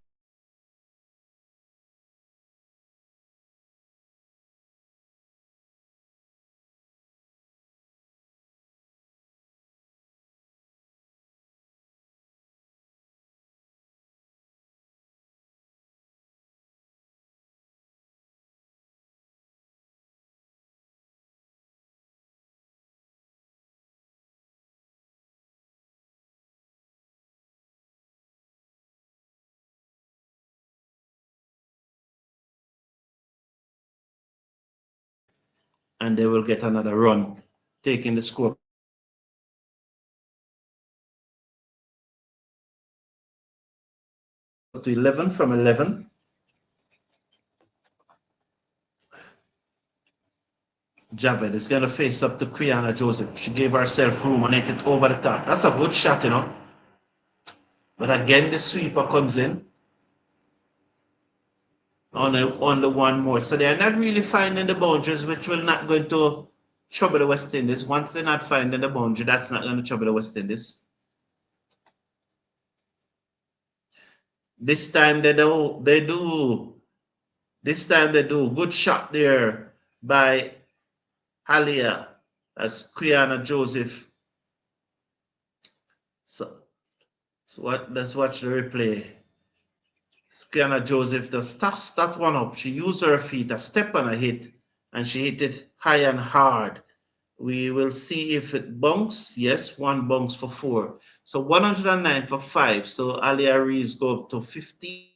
And they will get another run, taking the score to 11 from 11. Javed is going to face up to Quiana Joseph. She gave herself room and hit it over the top. That's a good shot, you know. But again, the sweeper comes in on the one more. So they are not really finding the boundaries, which will not going to trouble the West Indies. Once they're not finding the boundary, that's not going to trouble the West Indies. This time they do. This time they do. Good shot there by Halia. That's Quiana Joseph. So what? Let's watch the replay. Quiana Joseph just toss that one up. She used her feet, a step and a hit, and she hit it high and hard. We will see if it bunks. Yes, one bunks for 4. So 109 for 5. So Alia Rees go up to 50.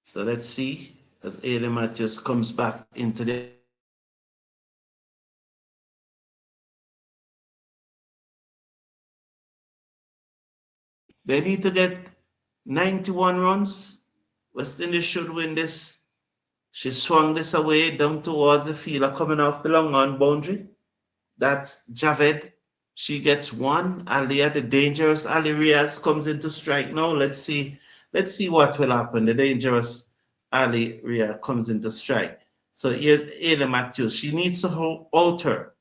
So let's see as Ailey Matthews comes back into the they need to get 91 runs. West Indies should win this. She swung this away down towards the fielder coming off the long on boundary. That's Javed. She gets 1. Alia, the dangerous Ali Riaz comes into strike now. Let's see what will happen. The dangerous Ali Riaz comes into strike. So here's Ailey Matthews. She needs to alter.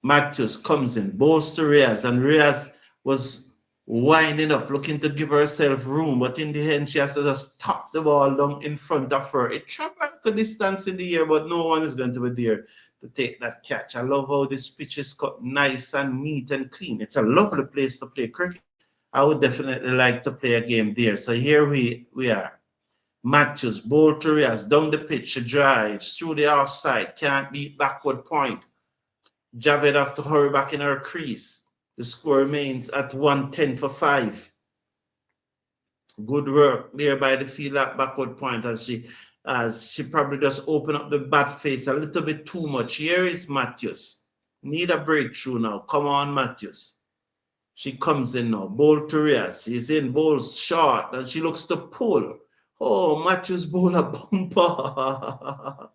Matthews comes in, bowls to Riaz, and Riaz was winding up, looking to give herself room, but in the end, she has to just tap the ball down in front of her. It traveled a distance in the air, but no one is going to be there to take that catch. I love how this pitch is cut nice and neat and clean. It's a lovely place to play cricket. I would definitely like to play a game there. So here we are. Matthews, bowl to Riaz, down the pitch, she drives through the offside, can't beat backward point. Javed have to hurry back in her crease. The score remains at 110 for 5. Good work there by the fielder at backward point as she probably just opened up the bat face a little bit too much. Here is Matthews. Need a breakthrough now. Come on, Matthews. She comes in now. Bowl to Riaz. She's in, bowls short, and she looks to pull. Oh, Matthews bowl a bumper.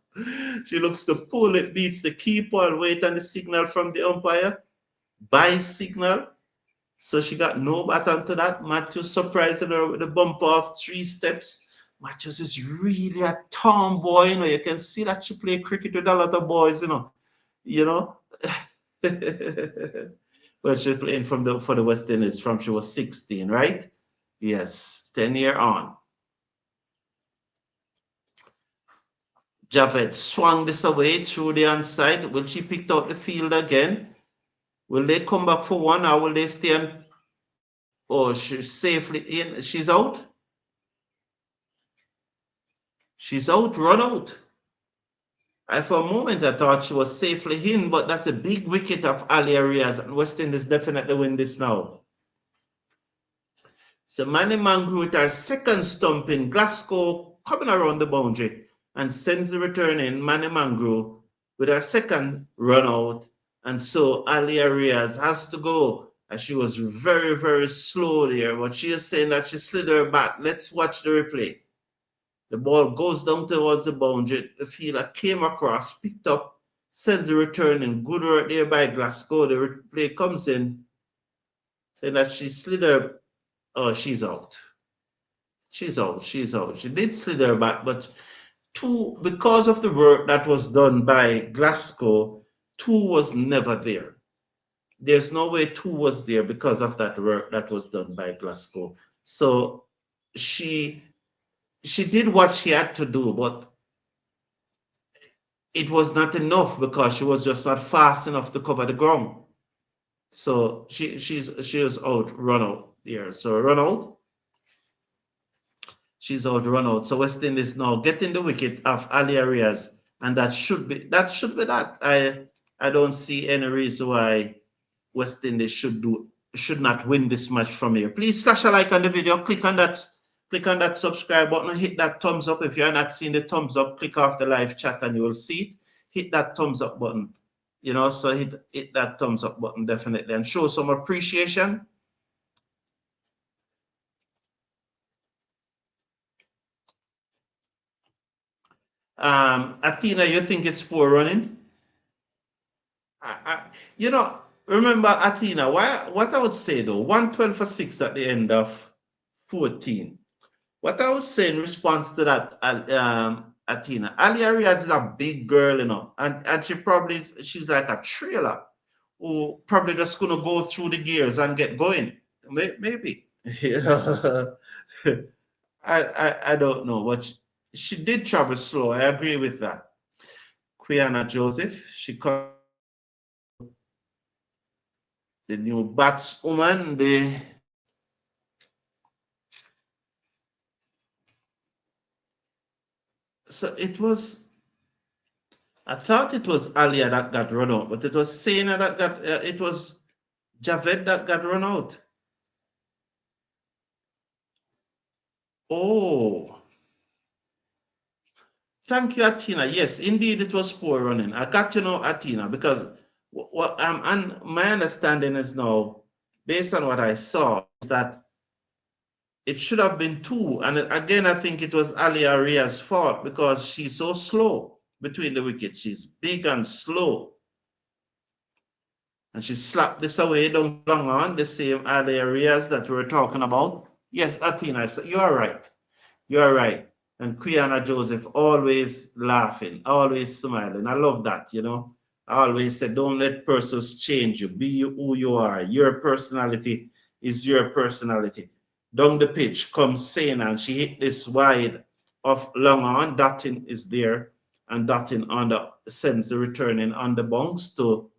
She looks to pull. It beats the keeper and wait on the signal from the umpire. By signal. So she got no bat onto that. Matthews surprising her with the bumper of 3 steps. Matthews is really a tomboy, you know. You can see that she play cricket with a lot of boys, you know. Well, she's playing for the West Indies from she was 16, right? Yes, 10 year on. Javed swung this away through the onside. Will she pick out the field again? Will they come back for 1 or will they stay on? Oh, she's safely in. She's out. She's out, run out. For a moment, I thought she was safely in, but that's a big wicket of Ali Arias, and West Indies definitely win this now. So Manny Mangru with our second stump in Glasgow coming around the boundary and sends the return in. Manny Mangru with our second run out. And so Ali Arias has to go. And she was very, very slow there, but she is saying that she slid her bat. Let's watch the replay. The ball goes down towards the boundary. The fielder came across, picked up, sends the return in. Good work there by Glasgow. The replay comes in, saying that she slid her. Oh, she's out. She's out. She did slid her bat, but because of the work that was done by Glasgow, 2 was never there. There's no way 2 was there because of that work that was done by Glasgow. So she did what she had to do, but it was not enough because she was just not fast enough to cover the ground. So she is out, run out there. So run out. She's out, run out. So West Indies now getting the wicket of Ali Arias, and that should be that. I don't see any reason why West Indies should not win this match from here. Please slash a like on the video. Click on that subscribe button and hit that thumbs up. If you're not seeing the thumbs up, click off the live chat and you will see it. Hit that thumbs up button. you know, so hit that thumbs up button definitely and show some appreciation. Athena, you think it's poor running? You know, remember Athena, what I would say though, 112 for 6 at the end of 14. What I would say in response to that, Athena, Ali Arias is a big girl, you know, and she's like a trailer who probably just gonna go through the gears and get going. Maybe. I don't know, but she did travel slow. I agree with that. Quiana Joseph, she comes the new batswoman, so it was, I thought it was Alia that got run out, but it was Sena that got, it was Javed that got run out. Oh, thank you, Athena. Yes, indeed, it was poor running. I got to know Athena because what and my understanding is now, based on what I saw, is that it should have been 2. And again, I think it was Ali Aria's fault because she's so slow between the wickets. She's big and slow. And she slapped this away down long on, the same Ali Arias that we were talking about. Yes, Athena, so you are right. You are right. And Quiana Joseph always laughing, always smiling. I love that, you know. I always say, don't let persons change you. Be who you are. Your personality is your personality. Down the pitch comes Sena, and she hit this wide of long on. Dotting is there, and Dotting on the sends the returning on the bounce to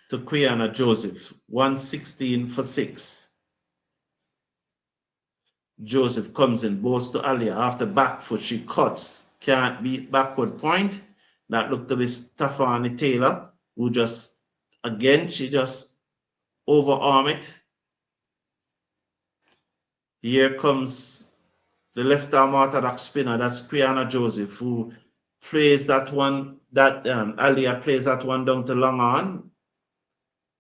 Quiana Joseph. 116 for 6. Joseph comes in, goes to Alia after back foot. She cuts, can't beat backward point. That looked to be Stephanie Taylor, who just, again, she just overarm it. Here comes the left arm orthodox spinner, that's Quiana Joseph, who plays that one, that Alia plays that one down to long on.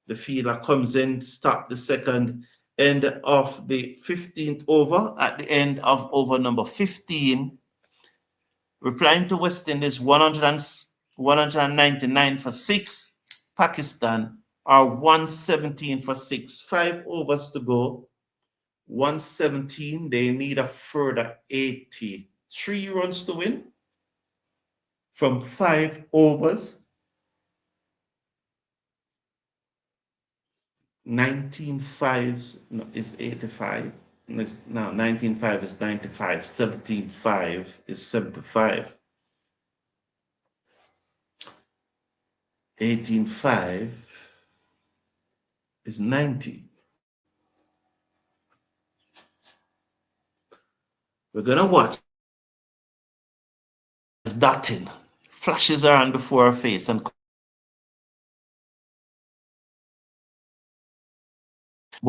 The fielder comes in, stop the second end of the 15th over. At the end of over number 15, replying to West Indies 199 for 6. Pakistan are 117 for 6. 5 overs to go. 117. They need a further 83 runs to win from 5 overs. 19.5 is 85. Now 19.5 is 95. 17.5 is 75. 18.5 is 90. We're gonna watch as Dotting flashes around before her face and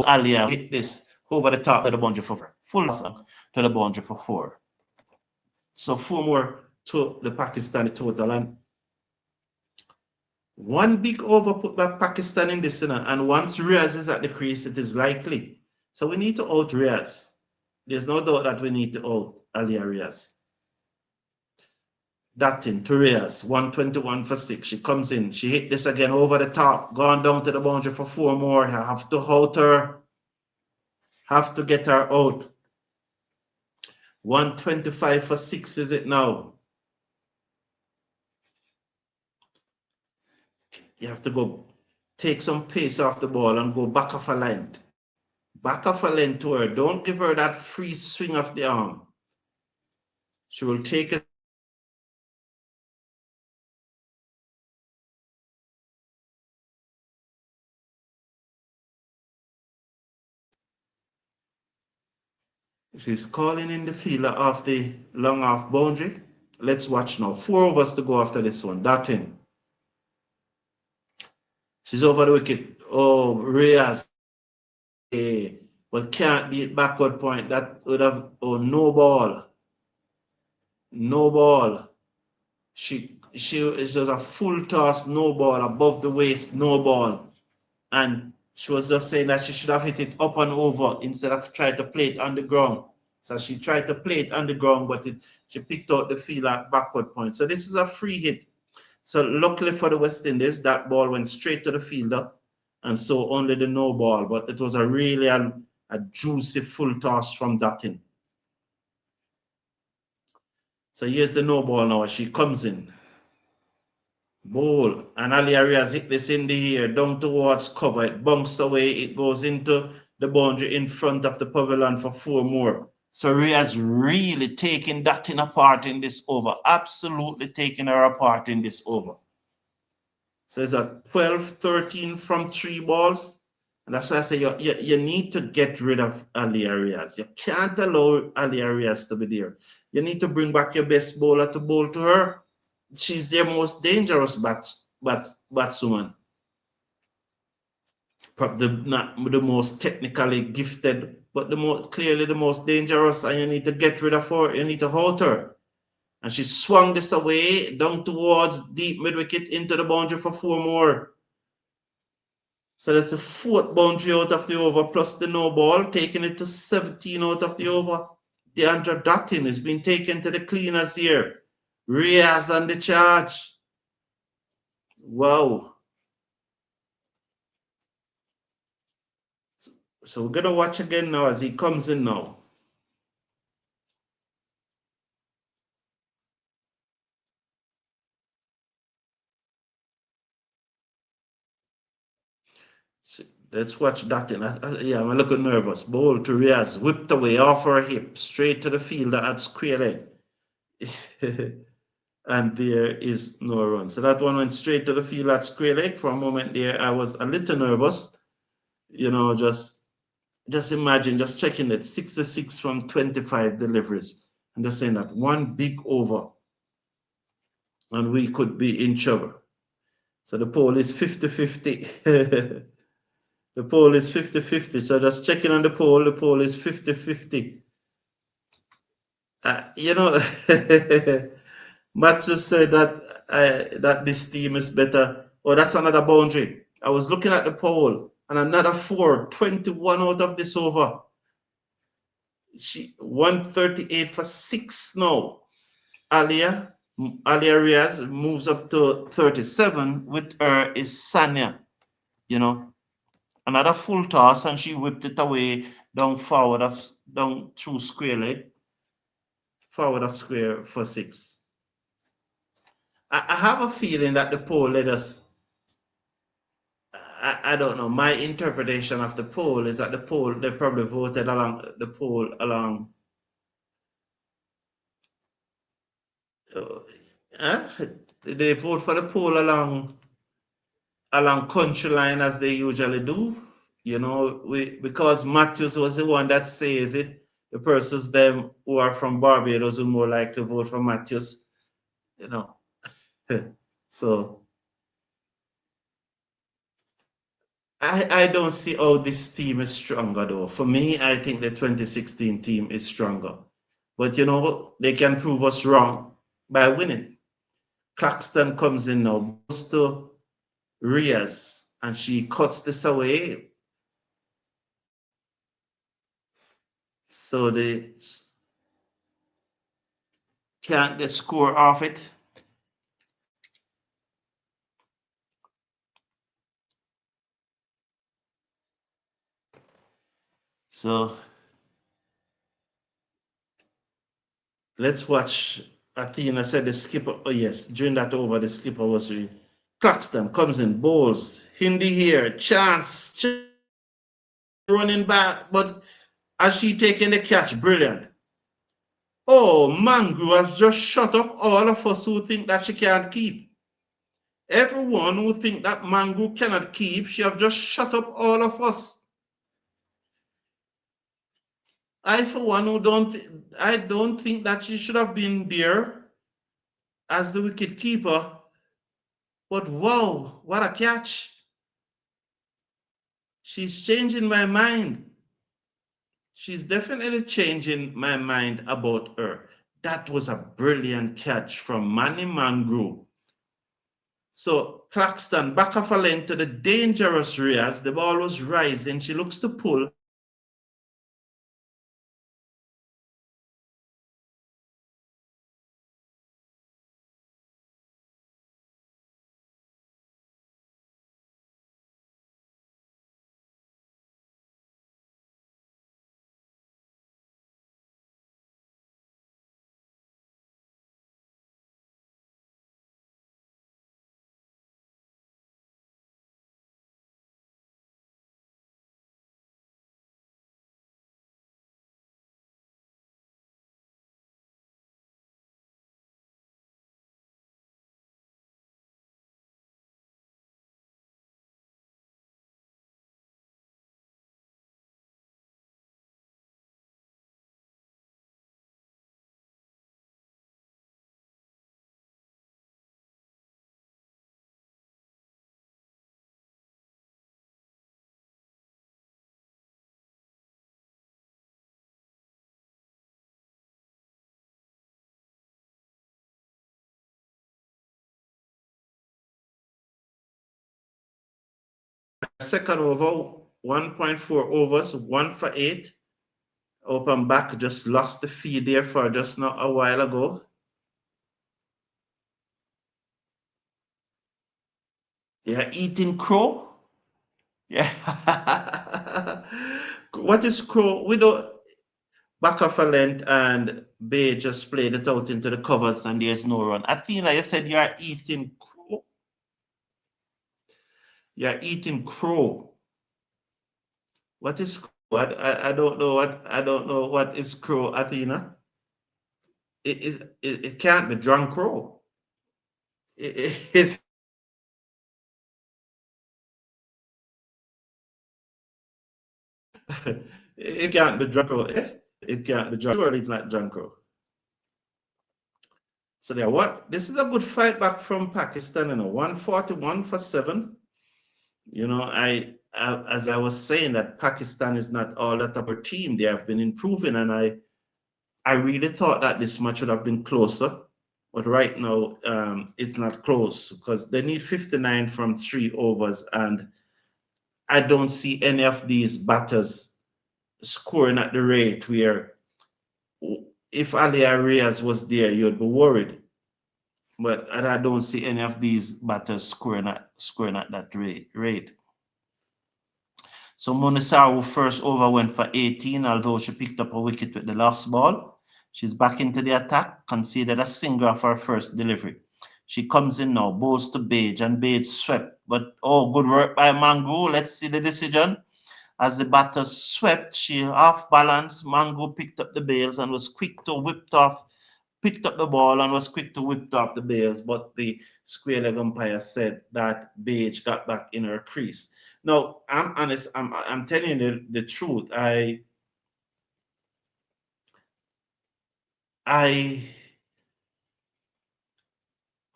Alia hit this over the top of the boundary for 4. Full song to the boundary for 4. So 4 more to the Pakistani total. And one big over put back Pakistan in this, and once Riaz is at the crease, it is likely. So we need to out Riaz. There's no doubt that we need to out Alia Riaz. Dotting to Riaz, 121 for 6. She comes in. She hit this again over the top. Gone down to the boundary for 4 more. I have to out her. Have to get her out. 125 for 6 is it now? You have to go take some pace off the ball and go back off a length. Back off a length to her. Don't give her that free swing of the arm. She will take it. She's calling in the fielder off the long off boundary. Let's watch now. 4 overs to go after this one. Dotting. She's over the wicket. Oh, Riaz. But can't beat backward point. That would have, oh, no ball. No ball. She it was a full toss, no ball, above the waist, no ball. And she was just saying that she should have hit it up and over instead of trying to play it on the ground. So she tried to play it on the ground, but she picked out the field at backward point. So this is a free hit. So luckily for the West Indies, that ball went straight to the fielder, and so only the no ball. But it was a really a juicy full toss from Dutton. So here's the no ball now. She comes in. Ball. And Ali Arias hit this in the air, down towards cover. It bumps away. It goes into the boundary in front of the pavilion for 4 more. So Ria's really taking Dutton apart in this over. Absolutely taking her apart in this over. So it's a 12-13 from 3 balls. And that's why I say you need to get rid of Ali Arias. You can't allow Ali Arias to be there. You need to bring back your best bowler to bowl to her. She's their most dangerous batswoman. Probably not the most technically gifted, but clearly the most dangerous, and you need to get rid of her. You need to halt her. And she swung this away down towards deep mid-wicket into the boundary for 4 more. So that's the 4th boundary out of the over, plus the no ball, taking it to 17 out of the over. Deandra Dutton has been taken to the cleaners here. Riaz on the charge. Wow. So we're going to watch again now as he comes in now. So let's watch Dutton. Yeah, I'm a little nervous. Ball to Riaz, whipped away off her hip, straight to the fielder at square leg. And there is no run. So that one went straight to the field at square leg. For a moment there, I was a little nervous. You know, just imagine, just checking it, 66 from 25 deliveries. And just saying that one big over, and we could be in trouble. So the poll is 50-50. The poll is 50-50. So just checking on the poll is 50-50. You know, Matthew said that this team is better. Oh, that's another boundary. I was looking at the poll, and another 4, 21 out of this over. 138 for 6 now. Alia Riaz moves up to 37. With her is Sanya. You know, another full toss, and she whipped it away down through square leg. Forward of square for 6. I have a feeling that the poll led us. I don't know. My interpretation of the poll is that they probably voted along the poll along. They vote for the poll along country line as they usually do. You know, because Matthews was the one that says it. The persons them who are from Barbados will more likely to vote for Matthews. You know. So I don't see how this team is stronger though. For me, I think the 2016 team is stronger. But you know, they can prove us wrong by winning. Claxton comes in now, goes to Riaz, and she cuts this away. So they can't get score off it. So let's watch. Athena said the skipper, oh yes, during that over, the skipper was Claxton comes in, bowls, Hindi here, chance running back, but as she taking the catch, brilliant. Oh, Mangru has just shut up all of us who think that she can't keep. Everyone who think that Mangru cannot keep, she have just shut up all of us. I, for one, I don't think that she should have been there as the wicket keeper. But wow, what a catch. She's changing my mind. She's definitely changing my mind about her. That was a brilliant catch from Manny Mangru. So Claxton back off a length to the dangerous Reyes. The ball was rising. She looks to pull. Second over, 1.4 overs, 1 for 8. Open back, just lost the feed there for just not a while ago. Yeah, eating crow. Yeah. What is crow? We don't back off a length and Bay just played it out into the covers and there's no run. Athena, you said you are eating crow. You're eating crow. What is crow? I don't know what is crow, Athena. It can't be drunk crow. It's it can't be drunk crow. It can't be drunk. Surely it's not drunk crow. So there, what? This is a good fight back from Pakistan, 141 for 7. As I was saying, that Pakistan is not all that of a team. They have been improving, and I really thought that this match would have been closer. But right now, it's not close because they need 59 from 3 overs, and I don't see any of these batters scoring at the rate where if Ali Arias was there, you'd be worried. But I don't see any of these batters scoring at that rate. So Munisaru first over went for 18, although she picked up a wicket with the last ball. She's back into the attack, conceded a single of her first delivery. She comes in now, bowls to Page, and Page swept. But good work by Mango. Let's see the decision. As the batter swept, she half balanced. Mango picked up the bails and was quick to picked up the ball and was quick to whip off the bails, but the square leg umpire said that Page got back in her crease. Now, I'm honest, I'm telling you the truth.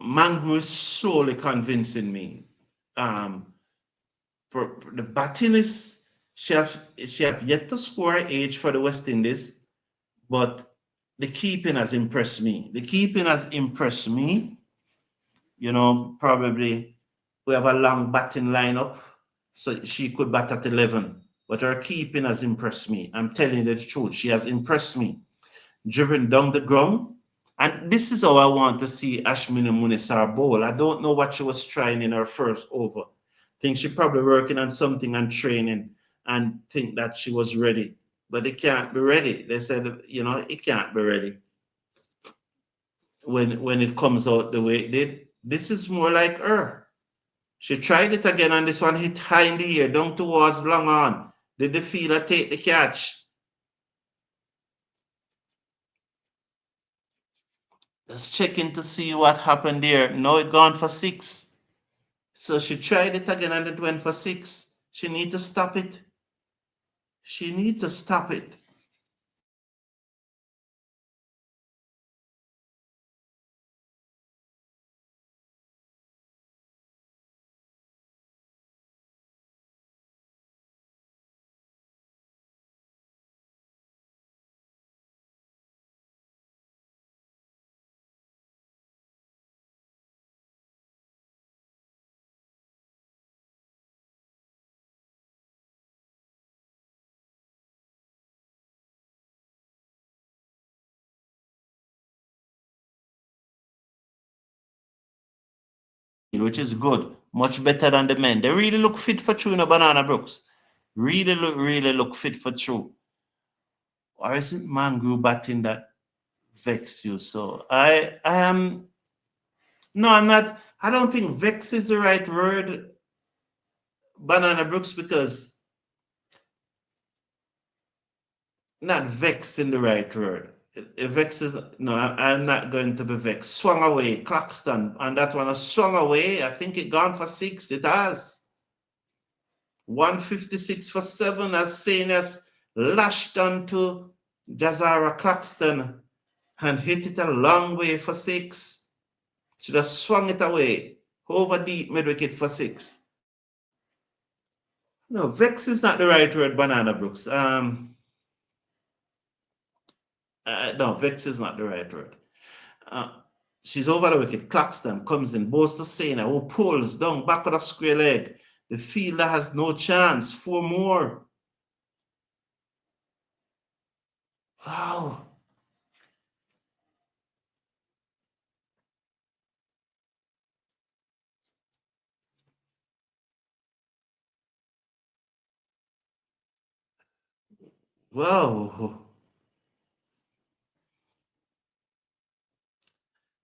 Mango is slowly convincing me. For the batting is she have yet to score age for the West Indies, but the keeping has impressed me. Probably we have a long batting lineup, so she could bat at 11. But her keeping has impressed me. I'm telling you the truth. She has impressed me. Driven down the ground. And this is how I want to see Ashmini Munisar bowl. I don't know what she was trying in her first over. I think she probably working on something and training and think that she was ready. But it can't be ready. They said, it can't be ready when it comes out the way it did. This is more like her. She tried it again, and this one hit high in the air, down towards long on. Did the fielder take the catch? Just checking to see what happened there. No, it gone for 6. So she tried it again, and it went for 6. She need to stop it. She need to stop it. which is good. Much better than the men. They really look fit for true in a Banana Brooks. Really look fit for true. Or is it Mangrove batting that vex you? So I am no, I'm not. I don't think vex is the right word, Banana Brooks, because not vex in the right word. Vex is no. I'm not going to be vexed. Swung away, Claxton, and that one has swung away. I think it gone for 6. It has 156 for 7 as Sain has lashed onto Jazara Claxton and hit it a long way for 6. Should have swung it away over deep mid wicket for 6. No, vex is not the right word, Banana Brooks. No, vex is not the right word. She's over the wicket. Claxton comes in, bowls to Saina, who pulls down back of the square leg. The fielder has no chance. 4 more. Wow. Wow.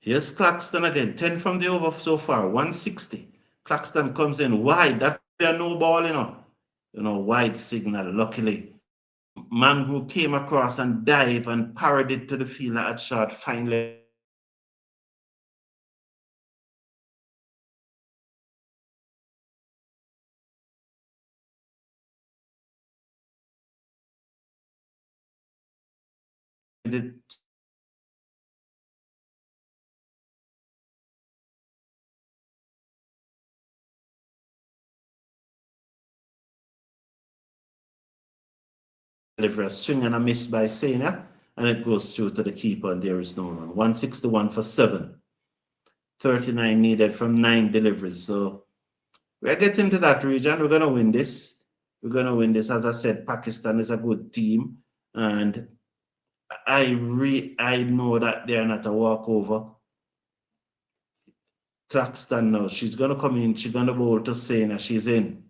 Here's Claxton again. 10 from the over so far. 160. Claxton comes in wide. That's a no ball, wide signal. Luckily, Mangrove came across and dived and parried it to the fielder at short. Finally, the delivery, a swing and a miss by Saina, and it goes through to the keeper, and there is no run. 161 for 7. 39 needed from 9 deliveries. So we're getting to that region. We're going to win this. We're going to win this. As I said, Pakistan is a good team, and I know that they're not a walkover. Claxton now, she's going to come in. She's going to bowl to Saina. She's in.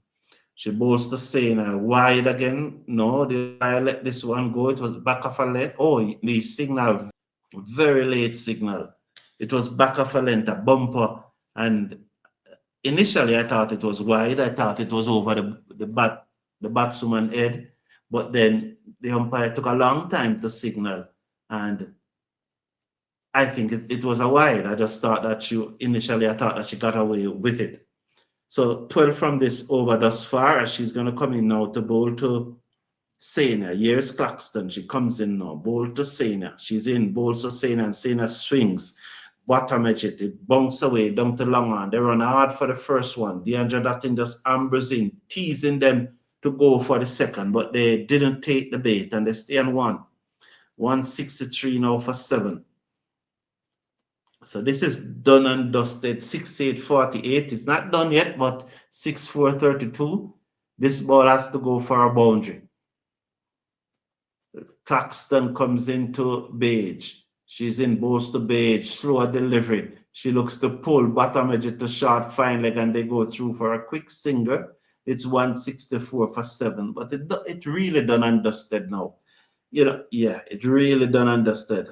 She bowls to Saina. Wide again. No, I let this one go. It was back of a length. Oh, the signal, very late signal. It was back of a length, a bumper. And initially, I thought it was wide. I thought it was over the batswoman head. But then the umpire took a long time to signal. And I think it was a wide. I just thought that I thought that she got away with it. So 12 from this over thus far, as she's going to come in now to bowl to Saina. Here's Claxton. She comes in now. Bowl to Saina. She's in. Bowls to Saina, and Saina swings. Bottom edge it bounces away down to long on. They run hard for the first one. DeAndre Dutton just ambers in, teasing them to go for the second, but they didn't take the bait, and they stay on 1. 163 now for 7. So this is done and dusted. 6-8-48. It's not done yet, but 6-4-32. This ball has to go for a boundary. Claxton comes into Beige. She's in, bowls to Beige. Slower delivery. She looks to pull bottom edge to short fine leg, and they go through for a quick single. It's 164 for 7. But it really done and dusted now. Yeah, it really done and dusted.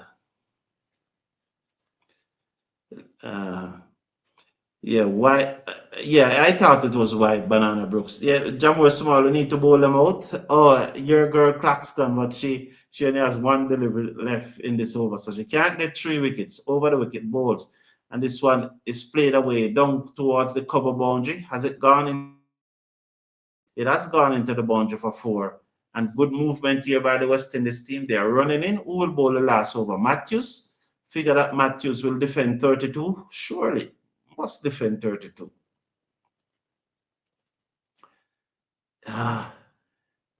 Yeah, why? Yeah, I thought it was wide, Banana Brooks. Yeah, Jamur Small, we need to bowl them out. Oh, your girl Claxton, but she only has 1 delivery left in this over, so she can't get 3 wickets. Over the wicket bowls, and this one is played away down towards the cover boundary. Has it gone in? It has gone into the boundary for 4. And good movement here by the West Indies team. They are running in. Who will bowl the last over? Matthews. Figure that Matthews will defend 32. Surely. Must defend 32.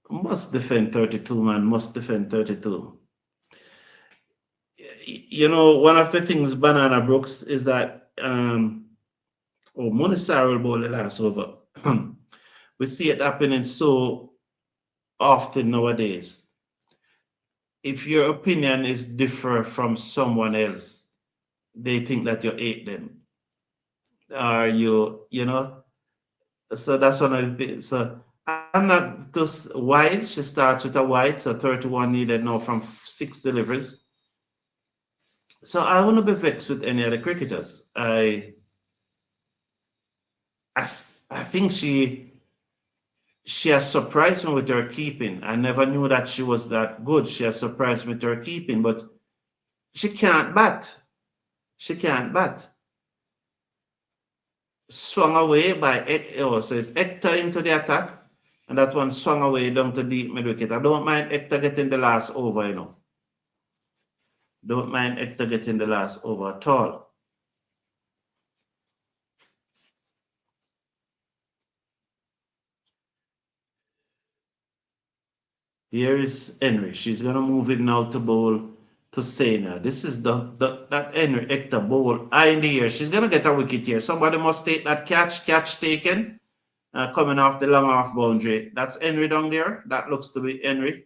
Must defend 32, man. Must defend 32. One of the things, Banana Brooks, is that Munisar will bowl the last over. We see it happening so often nowadays. If your opinion is different from someone else, they think that you hate them. Or you know, so that's one of the things. So I'm not just wide. She starts with a wide, so 31 needed now from 6 deliveries. So I wouldn't be vexed with any other cricketers. I think she has surprised me with her keeping. I never knew that she was that good. She has surprised me with her keeping, but she can't bat. She can't bat. Swung away by so it's Hector into the attack, and that one swung away down to deep mid wicket. I don't mind Hector getting the last over, you know. Don't mind Hector getting the last over at all. Here is Henry. She's gonna move it now to bowl to Sena. This is that Henry Hector bowl high in the air. She's gonna get a wicket here. Somebody must take that catch taken. Coming off the long off boundary. That's Henry down there. That looks to be Henry.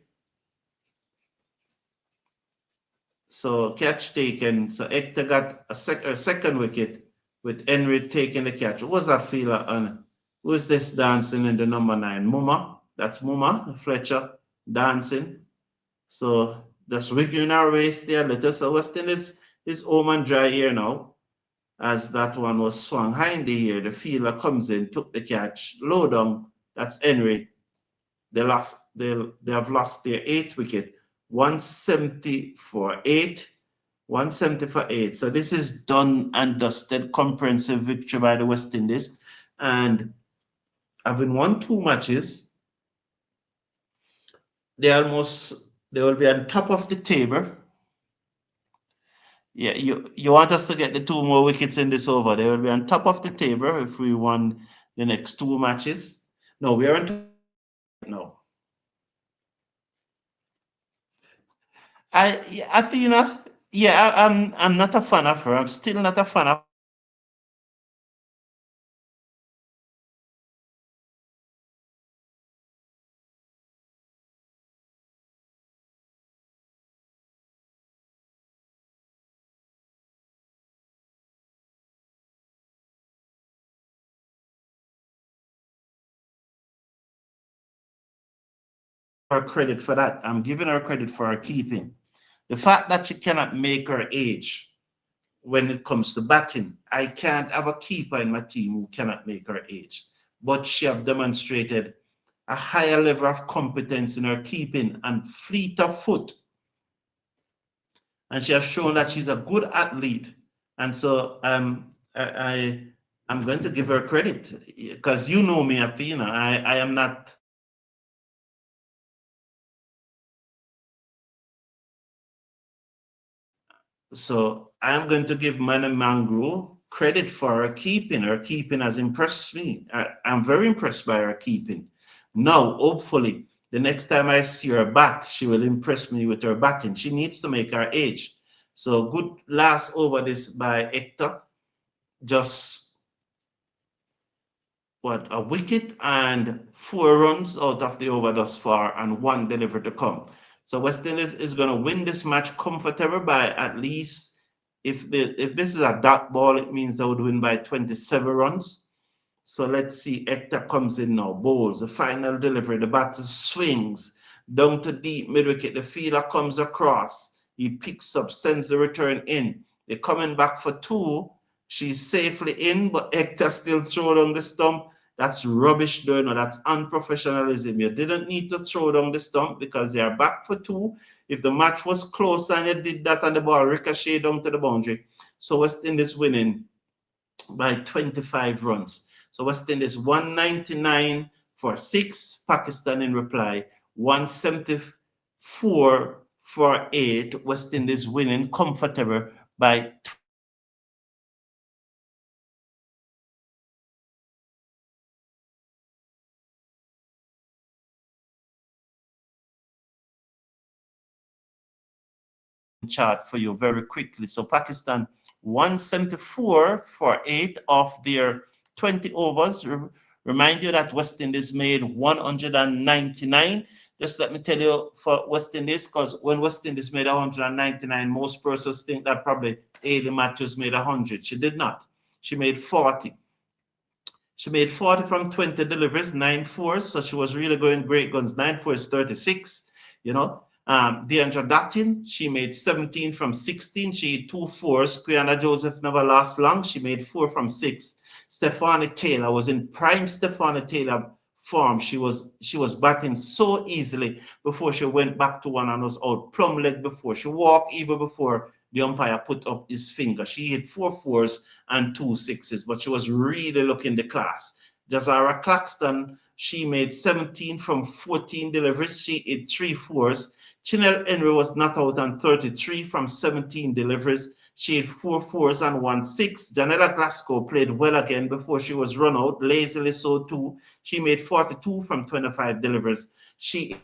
So catch taken. So Hector got a second wicket with Henry taking the catch. Who was that fielder on? Who is this dancing in the number 9? Muma. That's Muma Fletcher dancing. So just wiggling our waist there a little. So West Indies is home and dry here now. As that one was swung high in the air, the fielder comes in, took the catch, low down. That's Henry. They have lost their 8th wicket. 170 for 8. 170 for 8. So this is done and dusted, comprehensive victory by the West Indies. And having won 2 matches, they will be on top of the table. Yeah, you want us to get the 2 more wickets in this over. They will be on top of the table if we won the next 2 matches. No, we are on top. No. Athena, yeah, I'm not a fan of her. I'm still not a fan of her credit for that. I'm giving her credit for her keeping. The fact that she cannot make her age when it comes to batting, I can't have a keeper in my team who cannot make her age. But she have demonstrated a higher level of competence in her keeping and fleet of foot. And she has shown that she's a good athlete. And so I'm going to give her credit because you know me, Athena. I am not. So I'm going to give Mana Mangru credit for her keeping. Her keeping has impressed me. I'm very impressed by her keeping. Now, hopefully, the next time I see her bat, she will impress me with her batting. She needs to make her age. So good last over this by Hector. Just what, a wicket and 4 runs out of the over thus far and 1 delivery to come. So West Indies is going to win this match comfortable by at least, if this is a dot ball, it means they would win by 27 runs. So let's see, Hector comes in now, bowls, the final delivery, the batter swings down to deep mid-wicket, the fielder comes across, he picks up, sends the return in. They're coming back for 2, she's safely in, but Hector still throw down the stump. That's rubbish, though. No, that's unprofessionalism. You didn't need to throw down the stump because they are back for 2. If the match was close and you did that and the ball ricocheted down to the boundary, so West Indies winning by 25 runs. So West Indies 199 for 6. Pakistan in reply 174 for 8. West Indies winning comfortable by chart for you very quickly. So Pakistan 174 for 8 of their 20 overs. Remind you that West Indies made 199. Just let me tell you for West Indies, because when West Indies made 199, most persons think that probably Ailey Matthews made 100. She did not. She made 40. She made 40 from 20 deliveries, 9 fours. So she was really going great guns. 9 fours, 36. You know, Deandra Dattin, she made 17 from 16. She had 2 fours. Quiana Joseph never lost long. She made 4 from 6. Stephanie Taylor was in prime Stephanie Taylor form. She was batting so easily before she went back to one and was out plumb leg before she walked, even before the umpire put up his finger. She hit 4 fours and 2 6s, but she was really looking the class. Jazara Claxton, she made 17 from 14 deliveries. She hit 3 fours. Chinel Henry was not out on 33 from 17 deliveries. She had 4 fours and 1 6. Janella Glasgow played well again before she was run out, lazily so too. She made 42 from 25 deliveries. She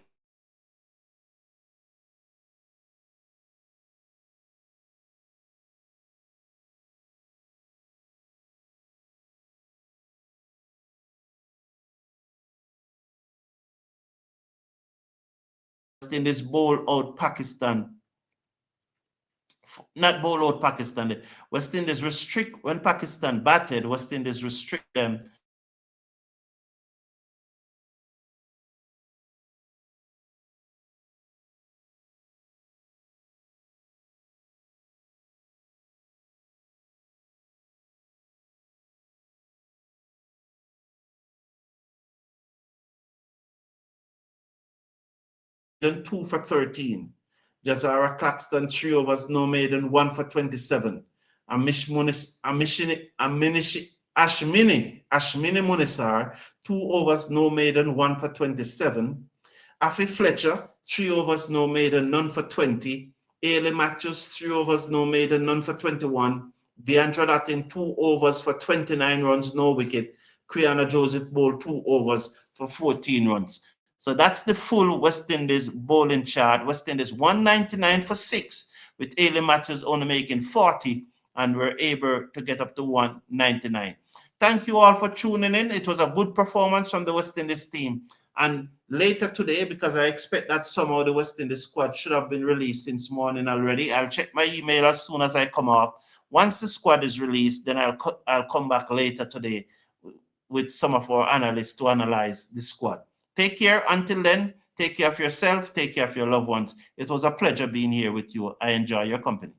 in this bowl out Pakistan. Not bowl out Pakistan. West Indies restrict, when Pakistan batted, West Indies restrict them then 2 for 13. Jazara Claxton, 3 overs, no maiden, 1 for 27. Ashmini Munisar, 2 overs, no maiden, 1 for 27. Afi Fletcher, 3 overs, no maiden, none for 20. Ailey Matthews, 3 overs, no maiden, none for 21. Deandra Dattin, 2 overs for 29 runs, no wicket. Quiana Joseph bowled 2 overs for 14 runs. So that's the full West Indies bowling chart. West Indies 199 for 6, with Ailey Matthews only making 40, and we're able to get up to 199. Thank you all for tuning in. It was a good performance from the West Indies team. And later today, because I expect that somehow the West Indies squad should have been released since morning already, I'll check my email as soon as I come off. Once the squad is released, then I'll come back later today with some of our analysts to analyze the squad. Take care. Until then, take care of yourself, take care of your loved ones. It was a pleasure being here with you. I enjoy your company.